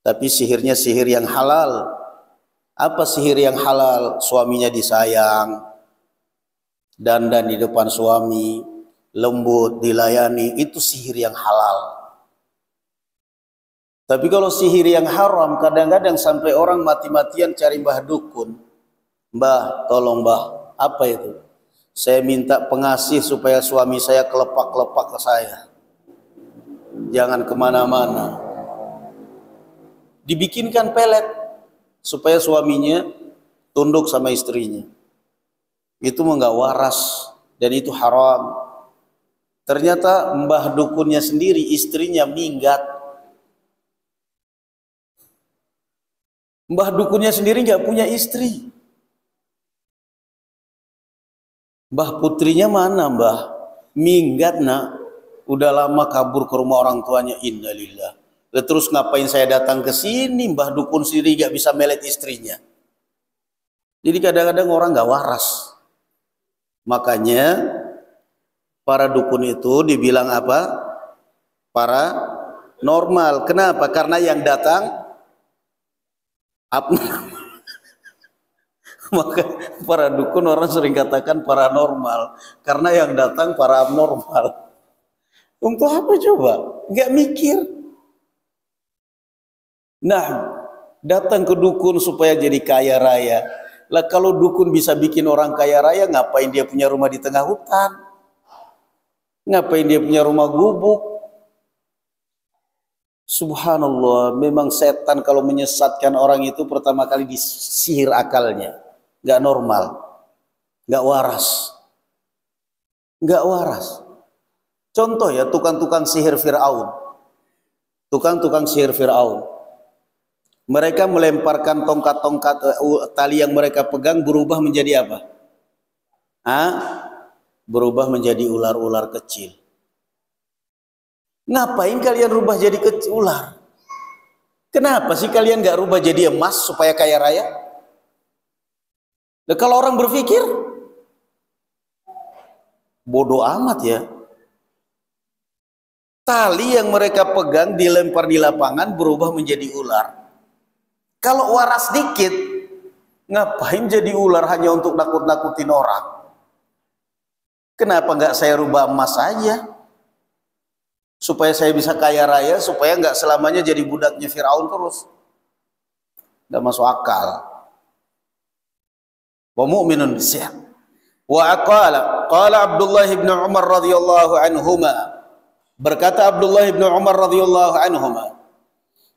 Tapi sihirnya sihir yang halal. Apa sihir yang halal? Suaminya disayang, dandan di depan suami, lembut, dilayani, itu sihir yang halal. Tapi kalau sihir yang haram, kadang-kadang sampai orang mati-matian cari mbah dukun. Mbah, tolong mbah, apa itu? Saya minta pengasih supaya suami saya kelepak-kelepak ke saya. Jangan kemana-mana. Dibikinkan pelet supaya suaminya tunduk sama istrinya. Itu enggak waras dan itu haram. Ternyata mbah dukunnya sendiri istrinya minggat. Mbah dukunnya sendiri enggak punya istri. Mbah putrinya mana mbah? Minggat nak. Udah lama kabur ke rumah orang tuanya. Innalillah. Terus ngapain saya datang ke sini? Mbah dukun sendiri enggak bisa melet istrinya. Jadi kadang-kadang orang enggak waras. Makanya para dukun itu dibilang apa? Para normal. Kenapa? Karena yang datang abnormal. Maka para dukun orang sering katakan paranormal karena yang datang para abnormal. Untuk apa coba? Enggak mikir. Nah, datang ke dukun supaya jadi kaya raya. Lah kalau dukun bisa bikin orang kaya raya, ngapain dia punya rumah di tengah hutan? Ngapain dia punya rumah gubuk? Subhanallah, memang setan kalau menyesatkan orang itu pertama kali disihir akalnya. Nggak normal, nggak waras, nggak waras. Contoh ya, tukang-tukang sihir Fir'aun. Tukang-tukang sihir Fir'aun. Mereka melemparkan tongkat-tongkat tali yang mereka pegang berubah menjadi apa? Berubah menjadi ular-ular kecil. Ngapain kalian rubah jadi ular? Kenapa sih kalian nggak rubah jadi emas supaya kaya raya? Nah, kalau orang berpikir bodoh amat ya. Tali yang mereka pegang dilempar di lapangan berubah menjadi ular. Kalau waras dikit, ngapain jadi ular hanya untuk nakut-nakutin orang? Kenapa nggak saya rubah emas saja? Supaya saya bisa kaya raya, supaya nggak selamanya jadi budaknya Firaun terus. Nggak masuk akal. Wa mu'minun bisih. Wa qala Abdullah bin Umar radhiyallahu anhuma. Berkata Abdullah bin Umar radhiyallahu anhuma,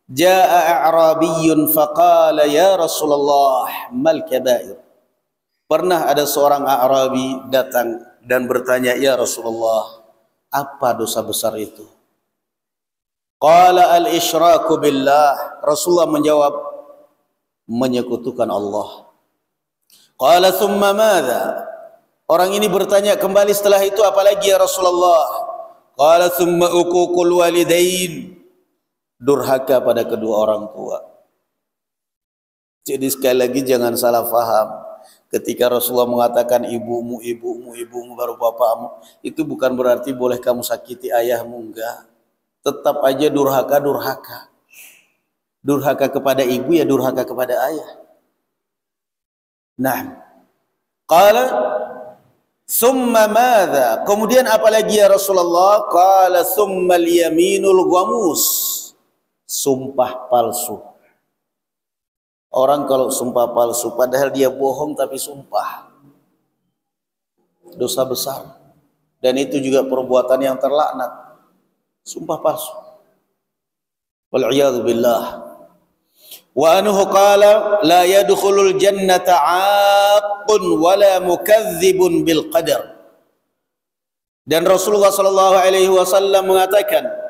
Ja'a a'rabiyyun faqala ya Rasulullah mal kabair. Pernah ada seorang A'rabi datang dan bertanya, ya Rasulullah, apa dosa besar itu? Qala al-isyraku billah. Rasulullah menjawab, menyekutukan Allah. Qala thumma madza? Orang ini bertanya kembali setelah itu, apalagi ya Rasulullah? Qala thumma uququl walidain. Durhaka pada kedua orang tua. Jadi sekali lagi jangan salah faham. Ketika Rasulullah mengatakan ibumu baru bapakmu, itu bukan berarti boleh kamu sakiti ayahmu, enggak. Tetap aja durhaka. Durhaka kepada ibu ya durhaka kepada ayah. Nah, qala summa madza? Kemudian apalagi ya Rasulullah? Qala summa al-yaminul ghamus. Sumpah palsu. Orang kalau sumpah palsu padahal dia bohong tapi sumpah, dosa besar. Dan itu juga perbuatan yang terlaknat. Sumpah palsu. Wal-'iyadzu billah. Wa anhu qala la yadkhulul jannata 'aqqun wala mukadzibun bil qadar. Dan Rasulullah sallallahu alaihi wasallam mengatakan,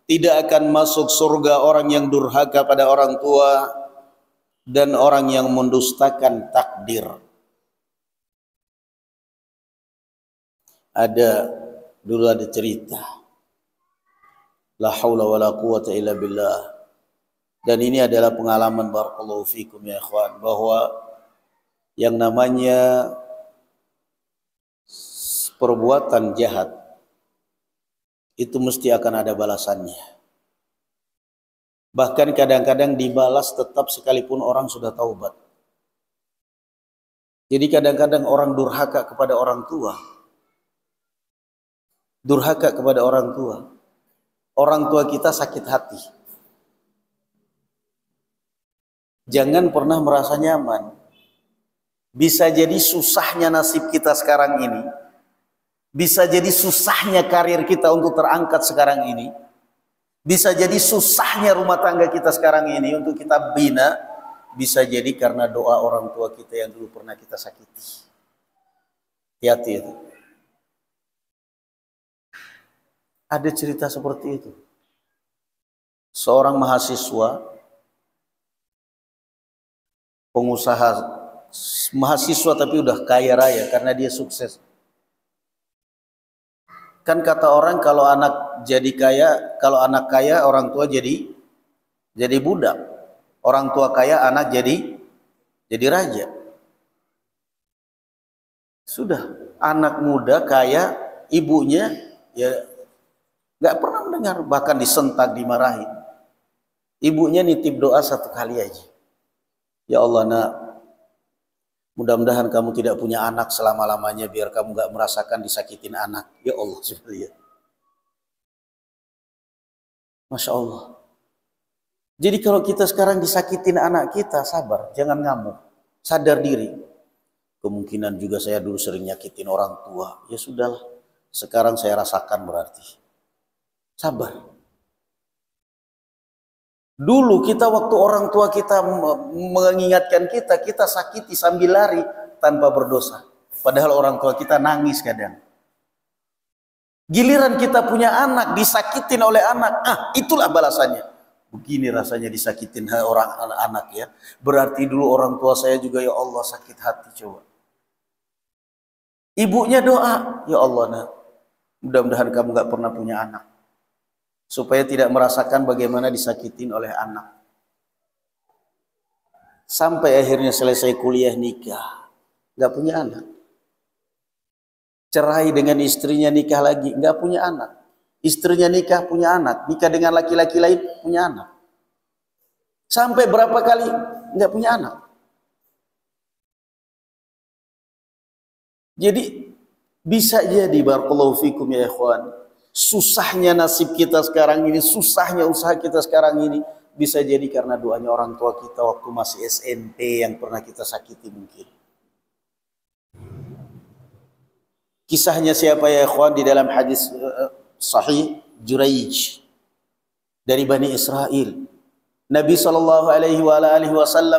tidak akan masuk surga orang yang durhaka pada orang tua dan orang yang mendustakan takdir. Dulu ada cerita. La haula wala quwata illa billah. Dan ini adalah pengalaman barakallahu fikum ya ikhwan, bahwa yang namanya perbuatan jahat itu mesti akan ada balasannya. Bahkan kadang-kadang dibalas tetap sekalipun orang sudah taubat. Jadi kadang-kadang orang durhaka kepada orang tua. Durhaka kepada orang tua. Orang tua kita sakit hati. Jangan pernah merasa nyaman. Bisa jadi susahnya nasib kita sekarang ini, bisa jadi susahnya karir kita untuk terangkat sekarang ini, bisa jadi susahnya rumah tangga kita sekarang ini untuk kita bina, bisa jadi karena doa orang tua kita yang dulu pernah kita sakiti. Hati-hati itu. Ada cerita seperti itu. Seorang mahasiswa, pengusaha, mahasiswa tapi udah kaya raya karena dia sukses. Kan kata orang kalau anak jadi kaya, kalau anak kaya orang tua jadi budak. Orang tua kaya anak jadi raja. Sudah, anak muda kaya, ibunya ya nggak pernah mendengar, bahkan disentak, dimarahin. Ibunya nitip doa satu kali aja. Ya Allah nak, mudah-mudahan kamu tidak punya anak selama-lamanya biar kamu nggak merasakan disakitin anak. Ya Allah, subhanallah. Masya Allah. Jadi kalau kita sekarang disakitin anak kita, sabar, jangan ngamuk, sadar diri. Kemungkinan juga saya dulu sering nyakitin orang tua. Ya sudahlah, sekarang saya rasakan berarti. Sabar. Dulu kita waktu orang tua kita mengingatkan kita, kita sakiti sambil lari tanpa berdosa. Padahal orang tua kita nangis kadang. Giliran kita punya anak, disakitin oleh anak, itulah balasannya. Begini rasanya disakitin orang anak ya. Berarti dulu orang tua saya juga ya Allah sakit hati coba. Ibunya doa, ya Allah nak, mudah-mudahan kamu gak pernah punya anak. Supaya tidak merasakan bagaimana disakitin oleh anak. Sampai akhirnya selesai kuliah nikah, gak punya anak. Cerai dengan istrinya, nikah lagi, gak punya anak. Istrinya nikah, punya anak. Nikah dengan laki-laki lain, punya anak. Sampai berapa kali gak punya anak. Jadi bisa jadi barakallahu fikum ya ikhwan, susahnya nasib kita sekarang ini, susahnya usaha kita sekarang ini bisa jadi karena doanya orang tua kita waktu masih SMP yang pernah kita sakiti mungkin. Kisahnya siapa ya ikhwan di dalam hadis sahih Juraij dari Bani Israel. Nabi SAW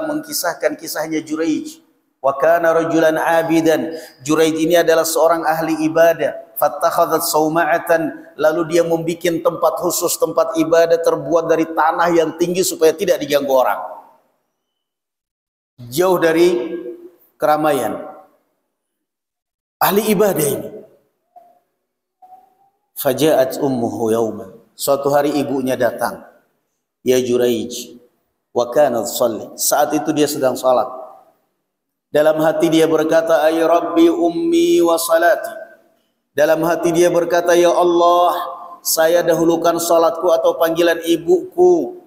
mengkisahkan kisahnya Juraij. Wa kana rajulan abidan. Juraij ini adalah seorang ahli ibadah. Fattakhadhat sauma'atan, lalu dia membuat tempat khusus, tempat ibadah terbuat dari tanah yang tinggi supaya tidak diganggu orang. Jauh dari keramaian. Ahli ibadah ini. Faja'at ummuhu yauman. Suatu hari ibunya datang. Ya Juraij, wa kanat shalli. Saat itu dia sedang salat. Dalam hati dia berkata, ay Rabbi ummi wa salati. Dalam hati dia berkata, ya Allah, saya dahulukan salatku atau panggilan ibuku.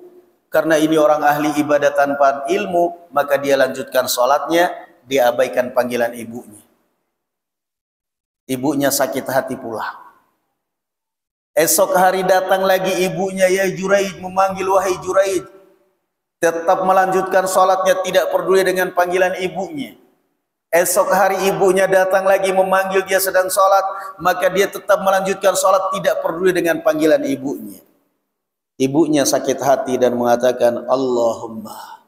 Karena ini orang ahli ibadah tanpa ilmu, maka dia lanjutkan salatnya, dia abaikan panggilan ibunya. Ibunya sakit hati pula. Esok hari datang lagi ibunya, ya Juraij, memanggil wahai Juraij. Tetap melanjutkan salatnya, tidak peduli dengan panggilan ibunya. Esok hari ibunya datang lagi memanggil, dia sedang salat, maka dia tetap melanjutkan salat, tidak peduli dengan panggilan ibunya. Ibunya sakit hati dan mengatakan, Allahumma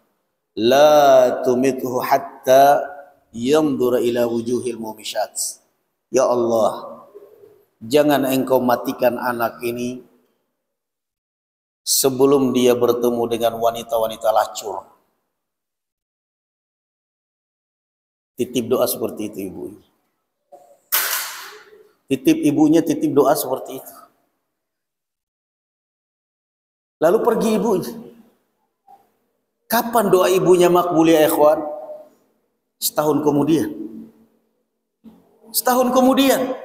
la tumithu hatta yanzura ila wujuhil mumishat. Ya Allah, jangan engkau matikan anak ini sebelum dia bertemu dengan wanita-wanita lacur. Titip doa seperti itu ibunya. Titip doa seperti itu. Lalu pergi ibunya. Kapan doa ibunya makbul ya ikhwan? Setahun kemudian. Setahun kemudian.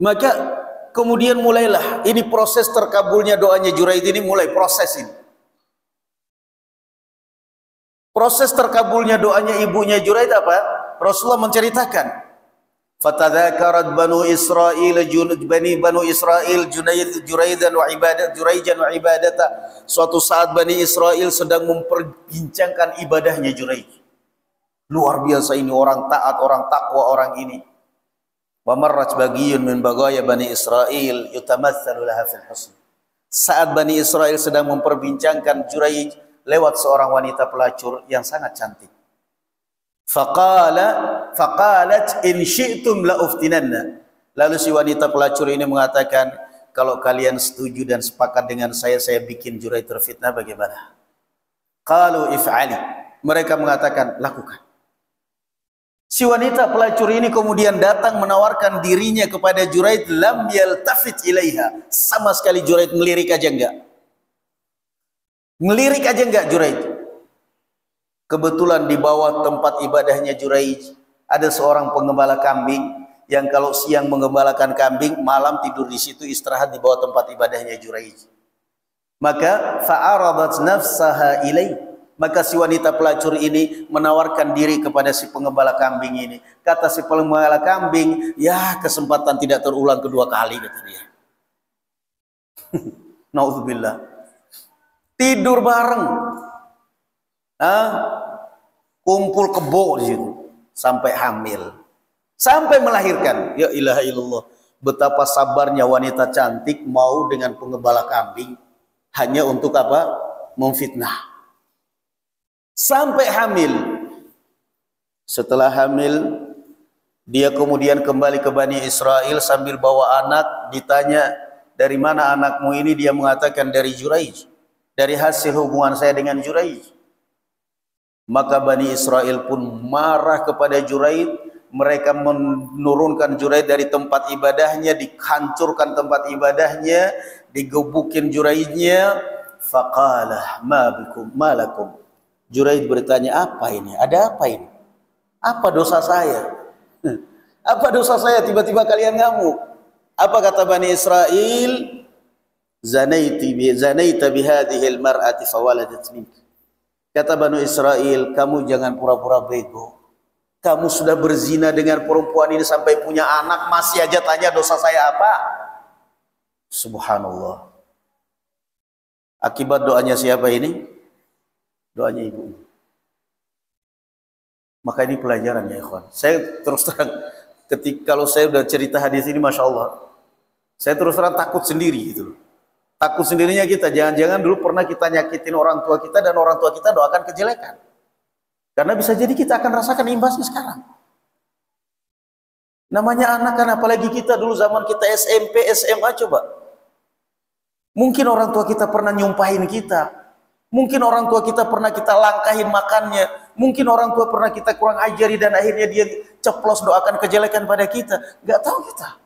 Maka kemudian mulailah ini proses terkabulnya doanya Juraij ini, mulai proses ini. Proses terkabulnya doanya ibunya Juraij apa? Rasulullah menceritakan, fatadzakarat banu Israil Juraijan wa ibadata. Suatu saat Bani Israel sedang memperbincangkan ibadahnya Juraij. Luar biasa ini orang taat, orang takwa orang ini. Wa marrat bagiyun min bagaya Bani Israil yutamatsalu laha fil husn. Saat Bani Israel sedang memperbincangkan Juraij, lewat seorang wanita pelacur yang sangat cantik. Faqalat in syi'tum la uftinanna. Lalu si wanita pelacur ini mengatakan, kalau kalian setuju dan sepakat dengan saya bikin Juraij terfitnah, bagaimana? Qalu if'ali. Mereka mengatakan, lakukan. Si wanita pelacur ini kemudian datang menawarkan dirinya kepada Juraij, lam yaltafit ilaiha. Sama sekali Juraij melirik aja enggak. Melirik aja enggak Juraij. Kebetulan di bawah tempat ibadahnya Juraij ada seorang penggembala kambing yang kalau siang menggembalakan kambing, malam tidur di situ istirahat di bawah tempat ibadahnya Juraij. Maka fa'aradat nafsaha ilaih. Maka si wanita pelacur ini menawarkan diri kepada si penggembala kambing ini. Kata si penggembala kambing, ya kesempatan tidak terulang kedua kali, kata dia. Nauzubillah. Tidur bareng, kumpul kebo di situ sampai hamil, sampai melahirkan. Ya ilaha illallah, betapa sabarnya wanita cantik mau dengan penggembala kambing hanya untuk apa? Memfitnah. Sampai hamil. Setelah hamil, dia kemudian kembali ke Bani Israel sambil bawa anak. Ditanya, dari mana anakmu ini? Dia mengatakan dari Juraij, dari hasil hubungan saya dengan Juraij. Maka Bani Israel pun marah kepada Juraij. Mereka menurunkan Juraij dari tempat ibadahnya, dihancurkan tempat ibadahnya, digebukin Juraijnya. Faqalah ma bikum ma lakum. Juraij bertanya, apa ini? Ada apa ini? Apa dosa saya? Apa dosa saya tiba-tiba kalian ngamuk? Apa kata Bani Israel? Zanaita bihadhil mar'ati fawaladat mink. Kata Bani Israel, kamu jangan pura-pura bego. Kamu sudah berzina dengan perempuan ini sampai punya anak, masih aja tanya dosa saya apa? Subhanallah. Akibat doanya siapa ini? Doanya ibu. Maka ini pelajaran ya ikhwan. Saya terus terang, kalau saya udah cerita hadis ini, masya Allah, saya terus terang takut sendiri gitu. Takut sendirinya kita. Jangan-jangan dulu pernah kita nyakitin orang tua kita dan orang tua kita doakan kejelekan. Karena bisa jadi kita akan rasakan imbasnya sekarang. Namanya anak kan, apalagi kita dulu zaman kita SMP, SMA coba. Mungkin orang tua kita pernah nyumpahin kita. Mungkin orang tua kita pernah kita langkahin makannya. Mungkin orang tua pernah kita kurang ajari dan akhirnya dia ceplos doakan kejelekan pada kita. Gak tahu kita.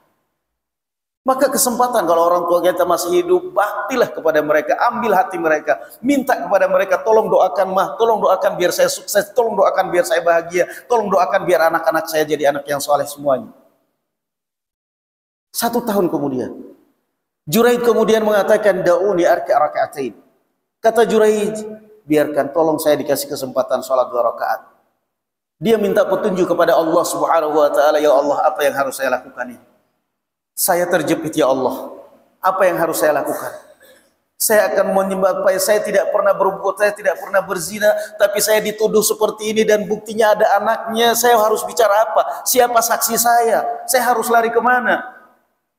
Maka kesempatan kalau orang tua kita masih hidup, baktilah kepada mereka, ambil hati mereka, minta kepada mereka, tolong doakan mah, tolong doakan biar saya sukses, tolong doakan biar saya bahagia, tolong doakan biar anak-anak saya jadi anak yang soleh semuanya. 1 tahun kemudian, Juraij kemudian mengatakan, da'uni arka' raka'atain. Kata Juraij, biarkan, tolong saya dikasih kesempatan sholat 2 rakaat. Dia minta petunjuk kepada Allah Subhanahu wa taala, ya Allah, apa yang harus saya lakukan ini? Saya terjepit ya Allah. Apa yang harus saya lakukan? Saya akan menyembah, saya tidak pernah berbuat, saya tidak pernah berzina, tapi saya dituduh seperti ini dan buktinya ada anaknya. Saya harus bicara apa? Siapa saksi saya? Saya harus lari kemana?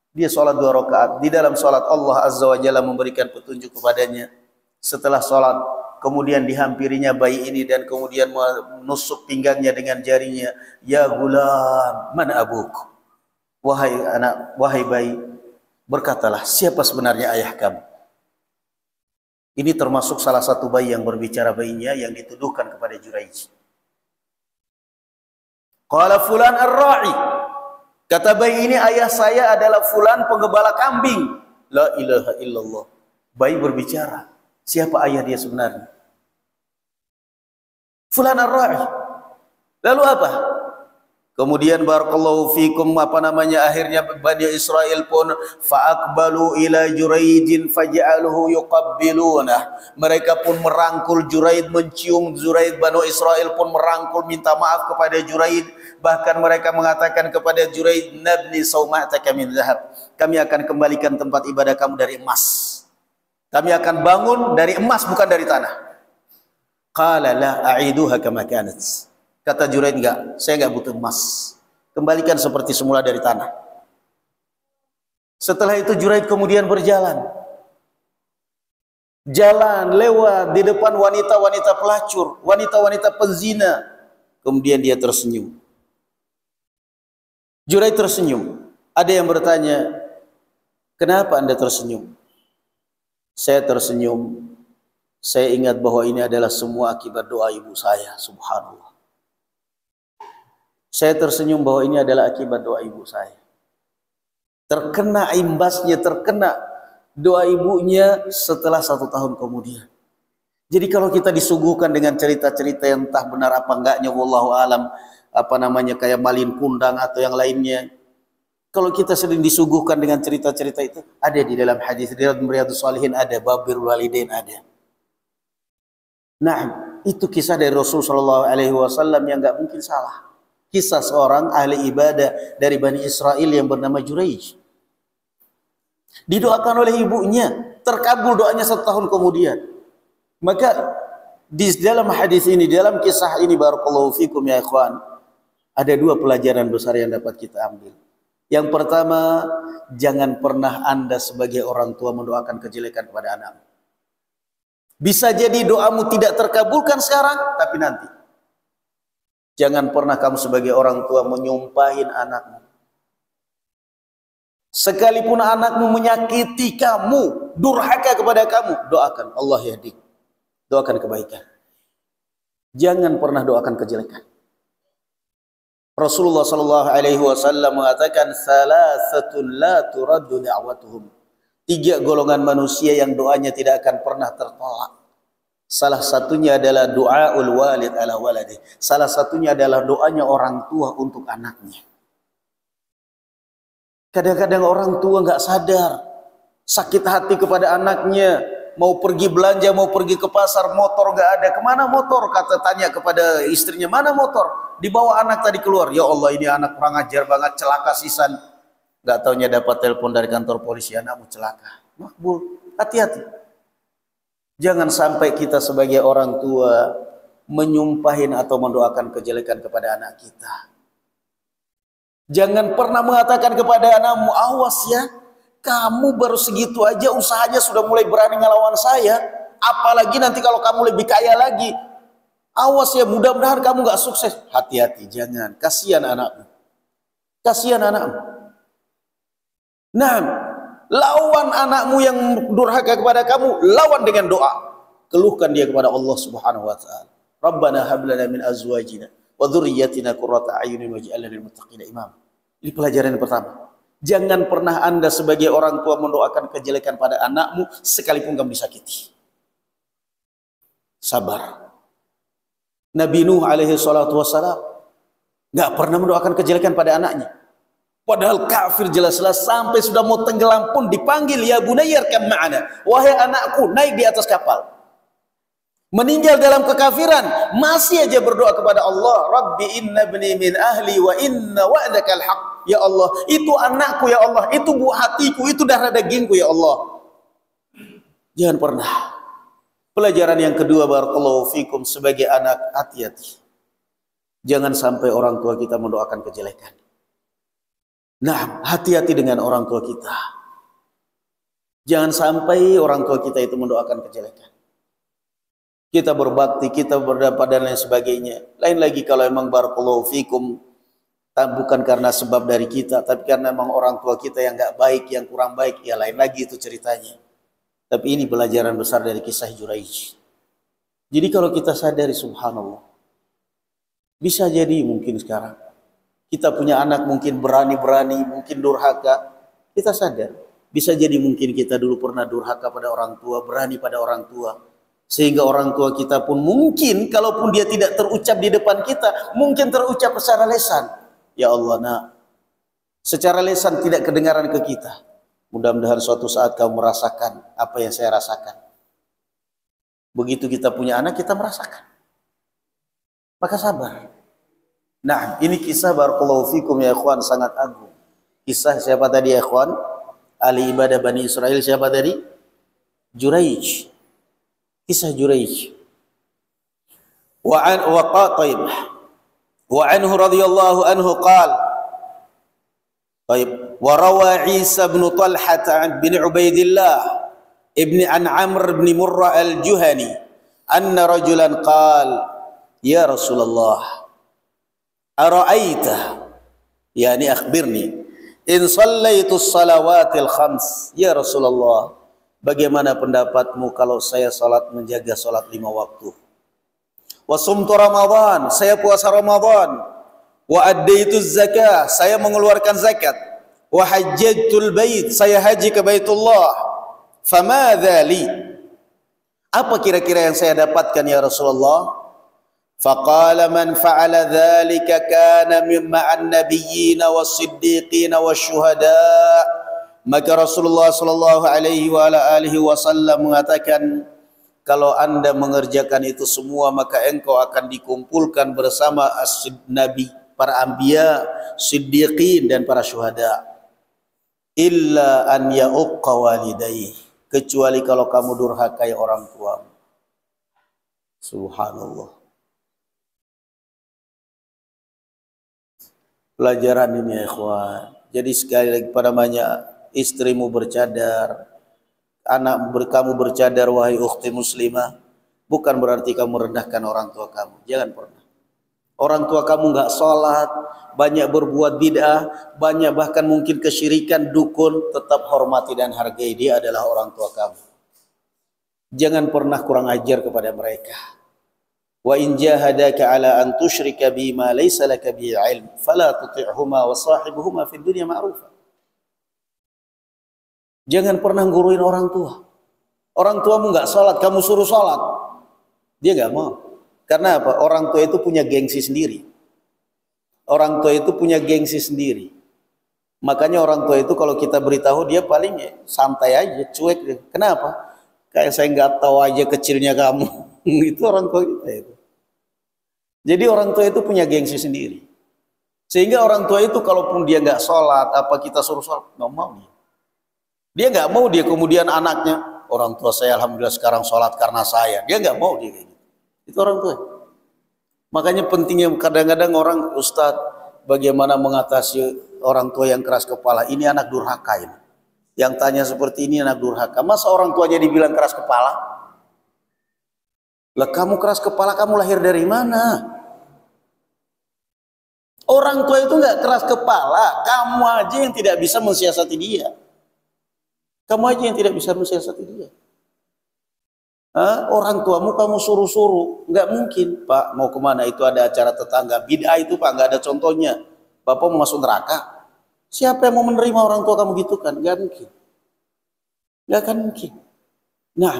Dia sholat 2 rakaat. Di dalam sholat Allah Azza wa Jalla memberikan petunjuk kepadanya. Setelah sholat, kemudian dihampirinya bayi ini dan kemudian menusuk pinggangnya dengan jarinya. Ya gulam, mana abuk? Wahai anak, wahai bayi, berkatalah, siapa sebenarnya ayah kamu? Ini termasuk salah satu bayi yang berbicara bayinya yang dituduhkan kepada Juraij. Qala fulan ar-ra'i. Kata bayi ini, ayah saya adalah fulan penggembala kambing. La ilaha illallah. Bayi berbicara. Siapa ayah dia sebenarnya? Fulan ar-ra'i. Lalu apa? Kemudian barakallahu fikum, akhirnya Bani Israel pun fa'aqbalu ila Juraijin faj'aluhu yuqabbilunah. Mereka pun merangkul Juraij, mencium Juraij. Bani Israel pun merangkul, minta maaf kepada Juraij. Bahkan mereka mengatakan kepada Juraij, nabni sawma'taka min dhahab. Kami akan kembalikan tempat ibadah kamu dari emas. Kami akan bangun dari emas, bukan dari tanah. Qala la a'iduha kama kanat. Kata Juraid, enggak, saya enggak butuh emas. Kembalikan seperti semula dari tanah. Setelah itu Juraid kemudian berjalan. Jalan lewat di depan wanita-wanita pelacur, wanita-wanita penzina. Kemudian dia tersenyum. Juraid tersenyum. Ada yang bertanya, kenapa Anda tersenyum? Saya tersenyum. Saya ingat bahwa ini adalah semua akibat doa ibu saya. Subhanallah. Saya tersenyum bahwa ini adalah akibat doa ibu saya. Terkena imbasnya, terkena doa ibunya setelah 1 tahun kemudian. Jadi kalau kita disuguhkan dengan cerita-cerita yang entah benar apa enggaknya, wallahu alam, apa namanya, kayak malin kundang atau yang lainnya. Kalau kita sering disuguhkan dengan cerita-cerita itu, ada di dalam hadis, di dalam Riyadhus Shalihin ada, Babirul Walidain ada. Nah, itu kisah dari Rasul sallallahu alaihi wasallam yang enggak mungkin salah. Kisah seorang ahli ibadah dari Bani Israel yang bernama Juraij. Didoakan oleh ibunya, terkabul doanya 1 tahun kemudian. Maka di dalam hadis ini, dalam kisah ini, barakallahu fikum ya ikhwan, ada 2 pelajaran besar yang dapat kita ambil. Yang pertama, jangan pernah Anda sebagai orang tua mendoakan kejelekan kepada anak. Bisa jadi doamu tidak terkabulkan sekarang, tapi nanti. Jangan pernah kamu sebagai orang tua menyumpahin anakmu. Sekalipun anakmu menyakiti kamu, durhaka kepada kamu, doakan Allah yahdik. Doakan kebaikan. Jangan pernah doakan kejelekan. Rasulullah sallallahu alaihi wasallam mengatakan, "Salasatun la turaddu da'watuhum." 3 golongan manusia yang doanya tidak akan pernah tertolak. Salah satunya adalah doaul walid ala waladi. Salah satunya adalah doanya orang tua untuk anaknya. Kadang-kadang orang tua nggak sadar, sakit hati kepada anaknya, mau pergi belanja, mau pergi ke pasar, motor nggak ada. Kemana motor? Kata tanya kepada istrinya, mana motor? Dibawa anak tadi keluar. Ya Allah, ini anak kurang ajar banget, celaka sisan. Nggak taunya dapat telepon dari kantor polisi, anakmu celaka. Makbul, hati-hati. Jangan sampai kita sebagai orang tua menyumpahin atau mendoakan kejelekan kepada anak kita. Jangan pernah mengatakan kepada anakmu, awas ya, kamu baru segitu aja usahanya sudah mulai berani ngelawan saya. Apalagi nanti kalau kamu lebih kaya lagi. Awas ya, mudah-mudahan kamu gak sukses. Hati-hati, jangan. Kasihan anakmu. Kasihan anakmu. Nah, lawan anakmu yang durhaka kepada kamu, lawan dengan doa. Keluhkan dia kepada Allah Subhanahu wa taala. Rabbana hab lana min azwajina wa dzurriyyatina qurrata a'yunin waj'alna lil muttaqina imam. Ini pelajaran yang pertama. Jangan pernah Anda sebagai orang tua mendoakan kejelekan pada anakmu sekalipun kamu disakiti. Sabar. Nabi Nuh alaihi salatu wassalam enggak pernah mendoakan kejelekan pada anaknya. Padahal kafir jelas-jelas sampai sudah mau tenggelam pun dipanggil, ya bunayya arkam ma'ana. Wahai anakku, naik di atas kapal. Meninggal dalam kekafiran, masih aja berdoa kepada Allah, Rabbi inna ibni min ahli wa inna wa'dakal haq. Ya Allah, itu anakku ya Allah, itu buah hatiku, itu darah dagingku ya Allah. Jangan pernah. Pelajaran yang kedua, barakallahu fikum, sebagai anak, hati-hati. Jangan sampai orang tua kita mendoakan kejelekan. Nah, hati-hati dengan orang tua kita. Jangan sampai orang tua kita itu mendoakan kejelekan. Kita berbakti, kita berdapat dan lain sebagainya. Lain lagi kalau memang barakallahu fikum, bukan karena sebab dari kita, tapi karena memang orang tua kita yang enggak baik, yang kurang baik, ya lain lagi itu ceritanya. Tapi ini pelajaran besar dari kisah Juraij. Jadi kalau kita sadari, subhanallah, bisa jadi mungkin sekarang kita punya anak mungkin berani-berani, mungkin durhaka. Kita sadar. Bisa jadi mungkin kita dulu pernah durhaka pada orang tua, berani pada orang tua. Sehingga orang tua kita pun mungkin, kalaupun dia tidak terucap di depan kita, mungkin terucap secara lesan. Ya Allah, nak, secara lesan tidak kedengaran ke kita. Mudah-mudahan suatu saat kamu merasakan apa yang saya rasakan. Begitu kita punya anak, kita merasakan. Maka sabar. Nah, ini kisah barakallahu fikum ya ikhwan, sangat agung. Kisah siapa tadi ya ikhwan? Ahli ibadah Bani Israel siapa tadi? Juraij. Kisah Juraij. Wa qataib. Wa anhu radhiyallahu anhu qala, طيب وروى عيسى بن طلحة بن عبيد الله ابن عن عمرو بن مرة الجهني أن رجلا قال يا رسول الله أرأيت يعني أخبرني إن صليت الصلوات الخمس يا رسول الله bagaimana pendapatmu kalau saya salat menjaga salat 5 waktu, wa sumtu Ramadan, saya puasa Ramadan, wa addaituz zakah, saya mengeluarkan zakat, wa hajjatul bait, saya haji ke Baitullah, famadza li, apa kira-kira yang saya dapatkan ya Rasulullah? Faqala man fa'ala dzalika kana mimma an-nabiyyin was-siddiqin wasyuhada. Maka Rasulullah sallallahu alaihi wa ala alihi wasallam mengatakan, kalau Anda mengerjakan itu semua maka engkau akan dikumpulkan bersama as-nabi, para anbiya, siddiqin dan para syuhada. Illa an ya'uqqa walidayhi, kecuali kalau kamu durhakai orang tuamu. Subhanallah. Pelajaran ini ya ikhwan. Jadi sekali lagi pada banyak istrimu bercadar, kamu bercadar wahai ukhti muslimah, bukan berarti kamu rendahkan orang tua kamu. Jangan pernah. Orang tua kamu nggak sholat, banyak berbuat bid'ah, banyak bahkan mungkin kesyirikan, dukun, tetap hormati dan hargai, dia adalah orang tua kamu. Jangan pernah kurang ajar kepada mereka. Wa in jahadaka ala an tusyrika bima laysa laka bihi ilm fala tuti'huma wa sahibuhuma fid dunya ma'rufa. Jangan pernah nguruin orang tua. Orang tuamu nggak sholat, kamu suruh sholat, dia nggak mau. Karena apa? Orang tua itu punya gengsi sendiri. Orang tua itu punya gengsi sendiri. Makanya orang tua itu kalau kita beritahu dia paling ya, santai aja, cuek. Kenapa? Kayak saya nggak tahu aja kecilnya kamu. Itu orang tua kita itu. Jadi orang tua itu punya gengsi sendiri. Sehingga orang tua itu kalaupun dia nggak sholat, apa kita suruh sholat, nggak mau dia. Dia nggak mau dia kemudian anaknya, orang tua saya alhamdulillah sekarang sholat karena saya. Dia nggak mau dia kayak gitu. Itu orang tua. Makanya pentingnya kadang-kadang orang, Ustadz, bagaimana mengatasi orang tua yang keras kepala? Ini anak durhaka ini. Yang tanya seperti ini anak durhaka. Masa orang tuanya dibilang keras kepala? Lah kamu keras kepala, kamu lahir dari mana? Orang tua itu nggak keras kepala, kamu aja yang tidak bisa mensiasati dia. Kamu aja yang tidak bisa mensiasati dia. Orang tuamu kamu suruh-suruh, nggak mungkin. Pak mau kemana? Itu ada acara tetangga. Bid'ah itu Pak, nggak ada contohnya. Bapak mau masuk neraka? Siapa yang mau menerima orang tua kamu gitu kan? Nggak mungkin. Nggak akan mungkin. Nah,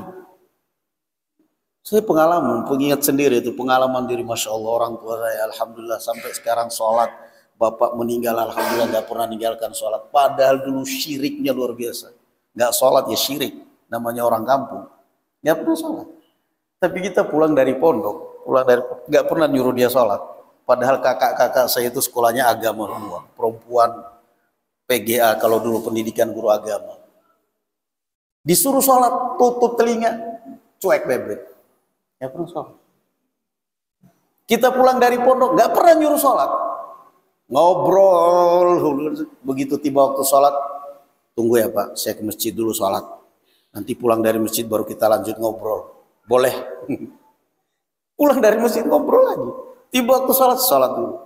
saya pengingat sendiri itu pengalaman diri, masya Allah orang tua saya, alhamdulillah sampai sekarang sholat. Bapak meninggal, alhamdulillah nggak pernah meninggalkan sholat. Padahal dulu syiriknya luar biasa. Nggak sholat ya syirik, namanya orang kampung. Nggak pernah sholat. Tapi kita pulang dari pondok, nggak pernah nyuruh dia sholat. Padahal kakak-kakak saya itu sekolahnya agama semua, perempuan PGA kalau dulu pendidikan guru agama. Disuruh sholat, tutup telinga, cuek bebek. Nggak pernah sholat. Kita pulang dari pondok, nggak pernah nyuruh sholat. Ngobrol, begitu tiba waktu sholat, tunggu ya Pak, saya ke masjid dulu sholat. Nanti pulang dari masjid baru kita lanjut ngobrol. Boleh. Pulang dari masjid ngobrol lagi. Tiba waktu sholat dulu.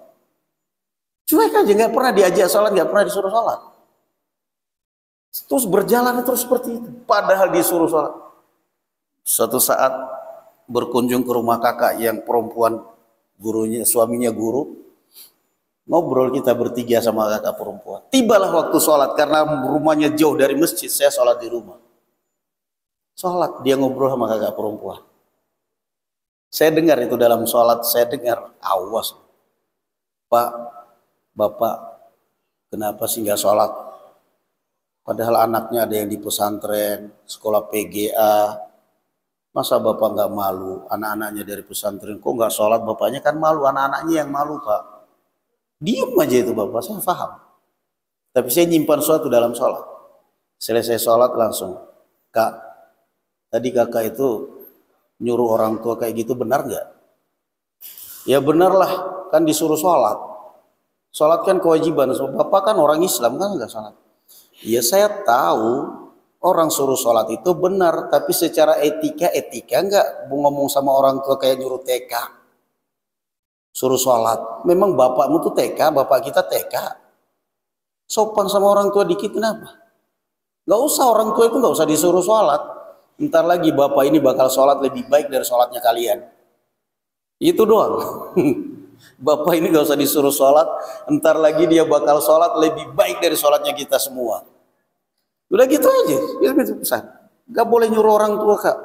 Cuek aja, nggak pernah diajak sholat, nggak pernah disuruh sholat. Terus berjalan terus seperti itu. Padahal disuruh sholat. Suatu saat berkunjung ke rumah kakak yang perempuan, suaminya guru. Ngobrol kita bertiga sama kakak perempuan. Tibalah waktu sholat, karena rumahnya jauh dari masjid, saya sholat di rumah. Sholat, dia ngobrol sama kakak perempuan. Saya dengar itu dalam sholat, saya dengar, awas. Pak, Bapak, kenapa sih nggak sholat? Padahal anaknya ada yang di pesantren, sekolah PGA. Masa Bapak nggak malu, anak-anaknya dari pesantren, kok nggak sholat? Bapaknya kan malu, anak-anaknya yang malu Pak. Diam aja itu Bapak, saya paham. Tapi saya nyimpan sesuatu dalam sholat. Selesai sholat langsung, Kak, tadi kakak itu nyuruh orang tua kayak gitu, benar nggak? Ya benar lah. kan disuruh sholat. Sholat kan kewajiban. So, bapak kan orang Islam kan nggak sholat. Ya saya tahu orang suruh sholat itu benar, tapi secara etika nggak ngomong sama orang tua kayak nyuruh TK. Suruh sholat. Memang bapakmu tuh TK, bapak kita TK. Sopan sama orang tua dikit kenapa? Gak usah, orang tua itu gak usah disuruh sholat. Ntar lagi bapak ini bakal sholat lebih baik dari sholatnya kalian. Itu doang. Bapak ini gak usah disuruh sholat, ntar lagi dia bakal sholat lebih baik dari sholatnya kita semua. Udah gitu aja. Itu pesan. Gak boleh nyuruh orang tua, Kak.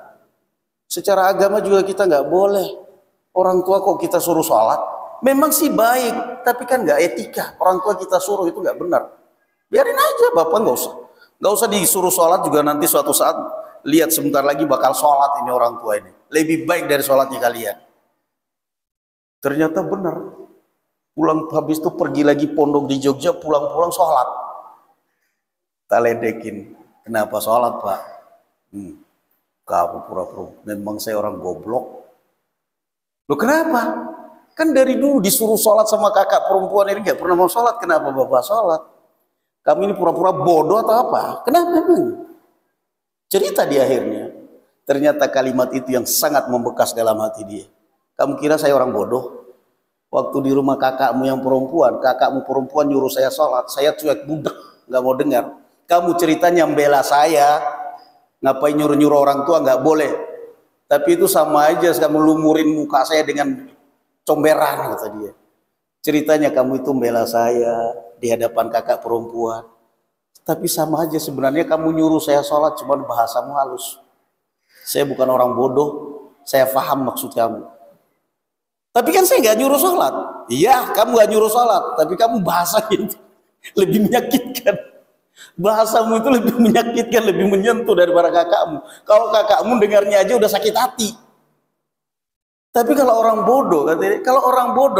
Secara agama juga kita gak boleh. Orang tua kok kita suruh sholat. Memang sih baik, tapi kan nggak etika. Orang tua kita suruh itu nggak benar. Biarin aja, bapak nggak usah disuruh sholat juga, nanti suatu saat lihat sebentar lagi bakal sholat ini orang tua ini. Lebih baik dari sholatnya kalian. Ternyata benar. Pulang habis itu pergi lagi pondok di Jogja, pulang-pulang sholat. Tak ledekin. Kenapa sholat, Pak? Kamu pura-pura. Memang saya orang goblok. Loh kenapa? Kan dari dulu disuruh sholat sama kakak perempuan ini gak pernah mau sholat. Kenapa bapak sholat? Kami ini pura-pura bodoh atau apa? Kenapa memang? Cerita di akhirnya. Ternyata kalimat itu yang sangat membekas dalam hati dia. Kamu kira saya orang bodoh? Waktu di rumah kakakmu perempuan nyuruh saya sholat. Saya cuek budek, gak mau dengar. Kamu ceritanya membela saya. Ngapain nyuruh-nyuruh orang tua? Gak boleh. Tapi itu sama aja kamu lumurin muka saya dengan comberan, kata dia. Ceritanya kamu itu membela saya di hadapan kakak perempuan. Tapi sama aja sebenarnya kamu nyuruh saya sholat cuma bahasamu halus. Saya bukan orang bodoh, saya paham maksud kamu. Tapi kan saya nggak nyuruh sholat. Iya, kamu nggak nyuruh sholat, tapi kamu bahasanya itu lebih menyakitkan. Bahasamu itu lebih menyakitkan, lebih menyentuh daripada kakakmu. Kalau kakakmu dengarnya aja udah sakit hati. Tapi kalau orang bodoh,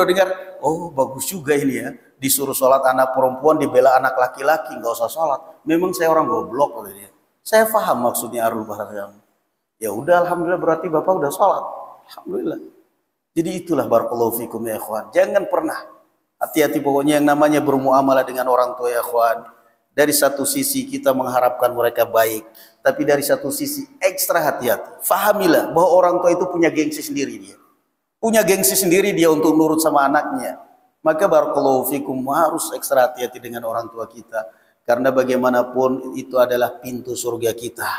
dengar, oh bagus juga ini ya, disuruh sholat anak perempuan, dibela anak laki-laki, nggak usah sholat. Memang saya orang goblok, kata dia. Saya paham maksudnya arul bahasa kamu. Ya udah, alhamdulillah berarti bapak udah sholat. Alhamdulillah. Jadi itulah barakallahu fikum ya ikhwan. Jangan pernah, hati-hati pokoknya yang namanya bermuamalah dengan orang tua ya ikhwan. Dari satu sisi kita mengharapkan mereka baik, tapi dari satu sisi ekstra hati-hati. Fahamilah bahwa orang tua itu punya gengsi sendiri dia. Punya gengsi sendiri dia untuk nurut sama anaknya. Maka barakallahu fikum harus ekstra hati-hati dengan orang tua kita. Karena bagaimanapun itu adalah pintu surga kita.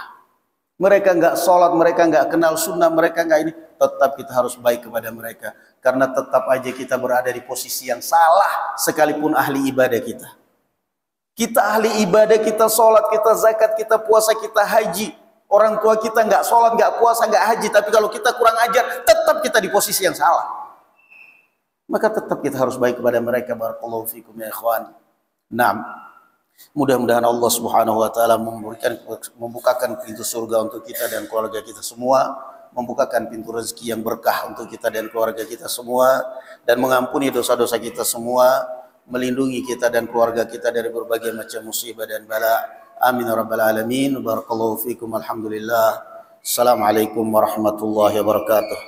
Mereka nggak sholat, mereka nggak kenal sunnah, mereka nggak ini. Tetap kita harus baik kepada mereka. Karena tetap aja kita berada di posisi yang salah sekalipun ahli ibadah kita. Kita ahli ibadah, kita sholat, kita zakat, kita puasa, kita haji. Orang tua kita nggak sholat, nggak puasa, nggak haji, tapi kalau kita kurang ajar, tetap kita di posisi yang salah. Maka tetap kita harus baik kepada mereka. Barakallahu fikum ya ikhwan. Naam. Mudah-mudahan Allah Subhanahu wa taala membukakan pintu surga untuk kita dan keluarga kita semua, membukakan pintu rezeki yang berkah untuk kita dan keluarga kita semua, dan mengampuni dosa-dosa kita semua, melindungi kita dan keluarga kita dari berbagai macam musibah dan bala. Amin ya rabbal alamin. Barakallahu fikum. Alhamdulillah. Assalamualaikum warahmatullahi wabarakatuh.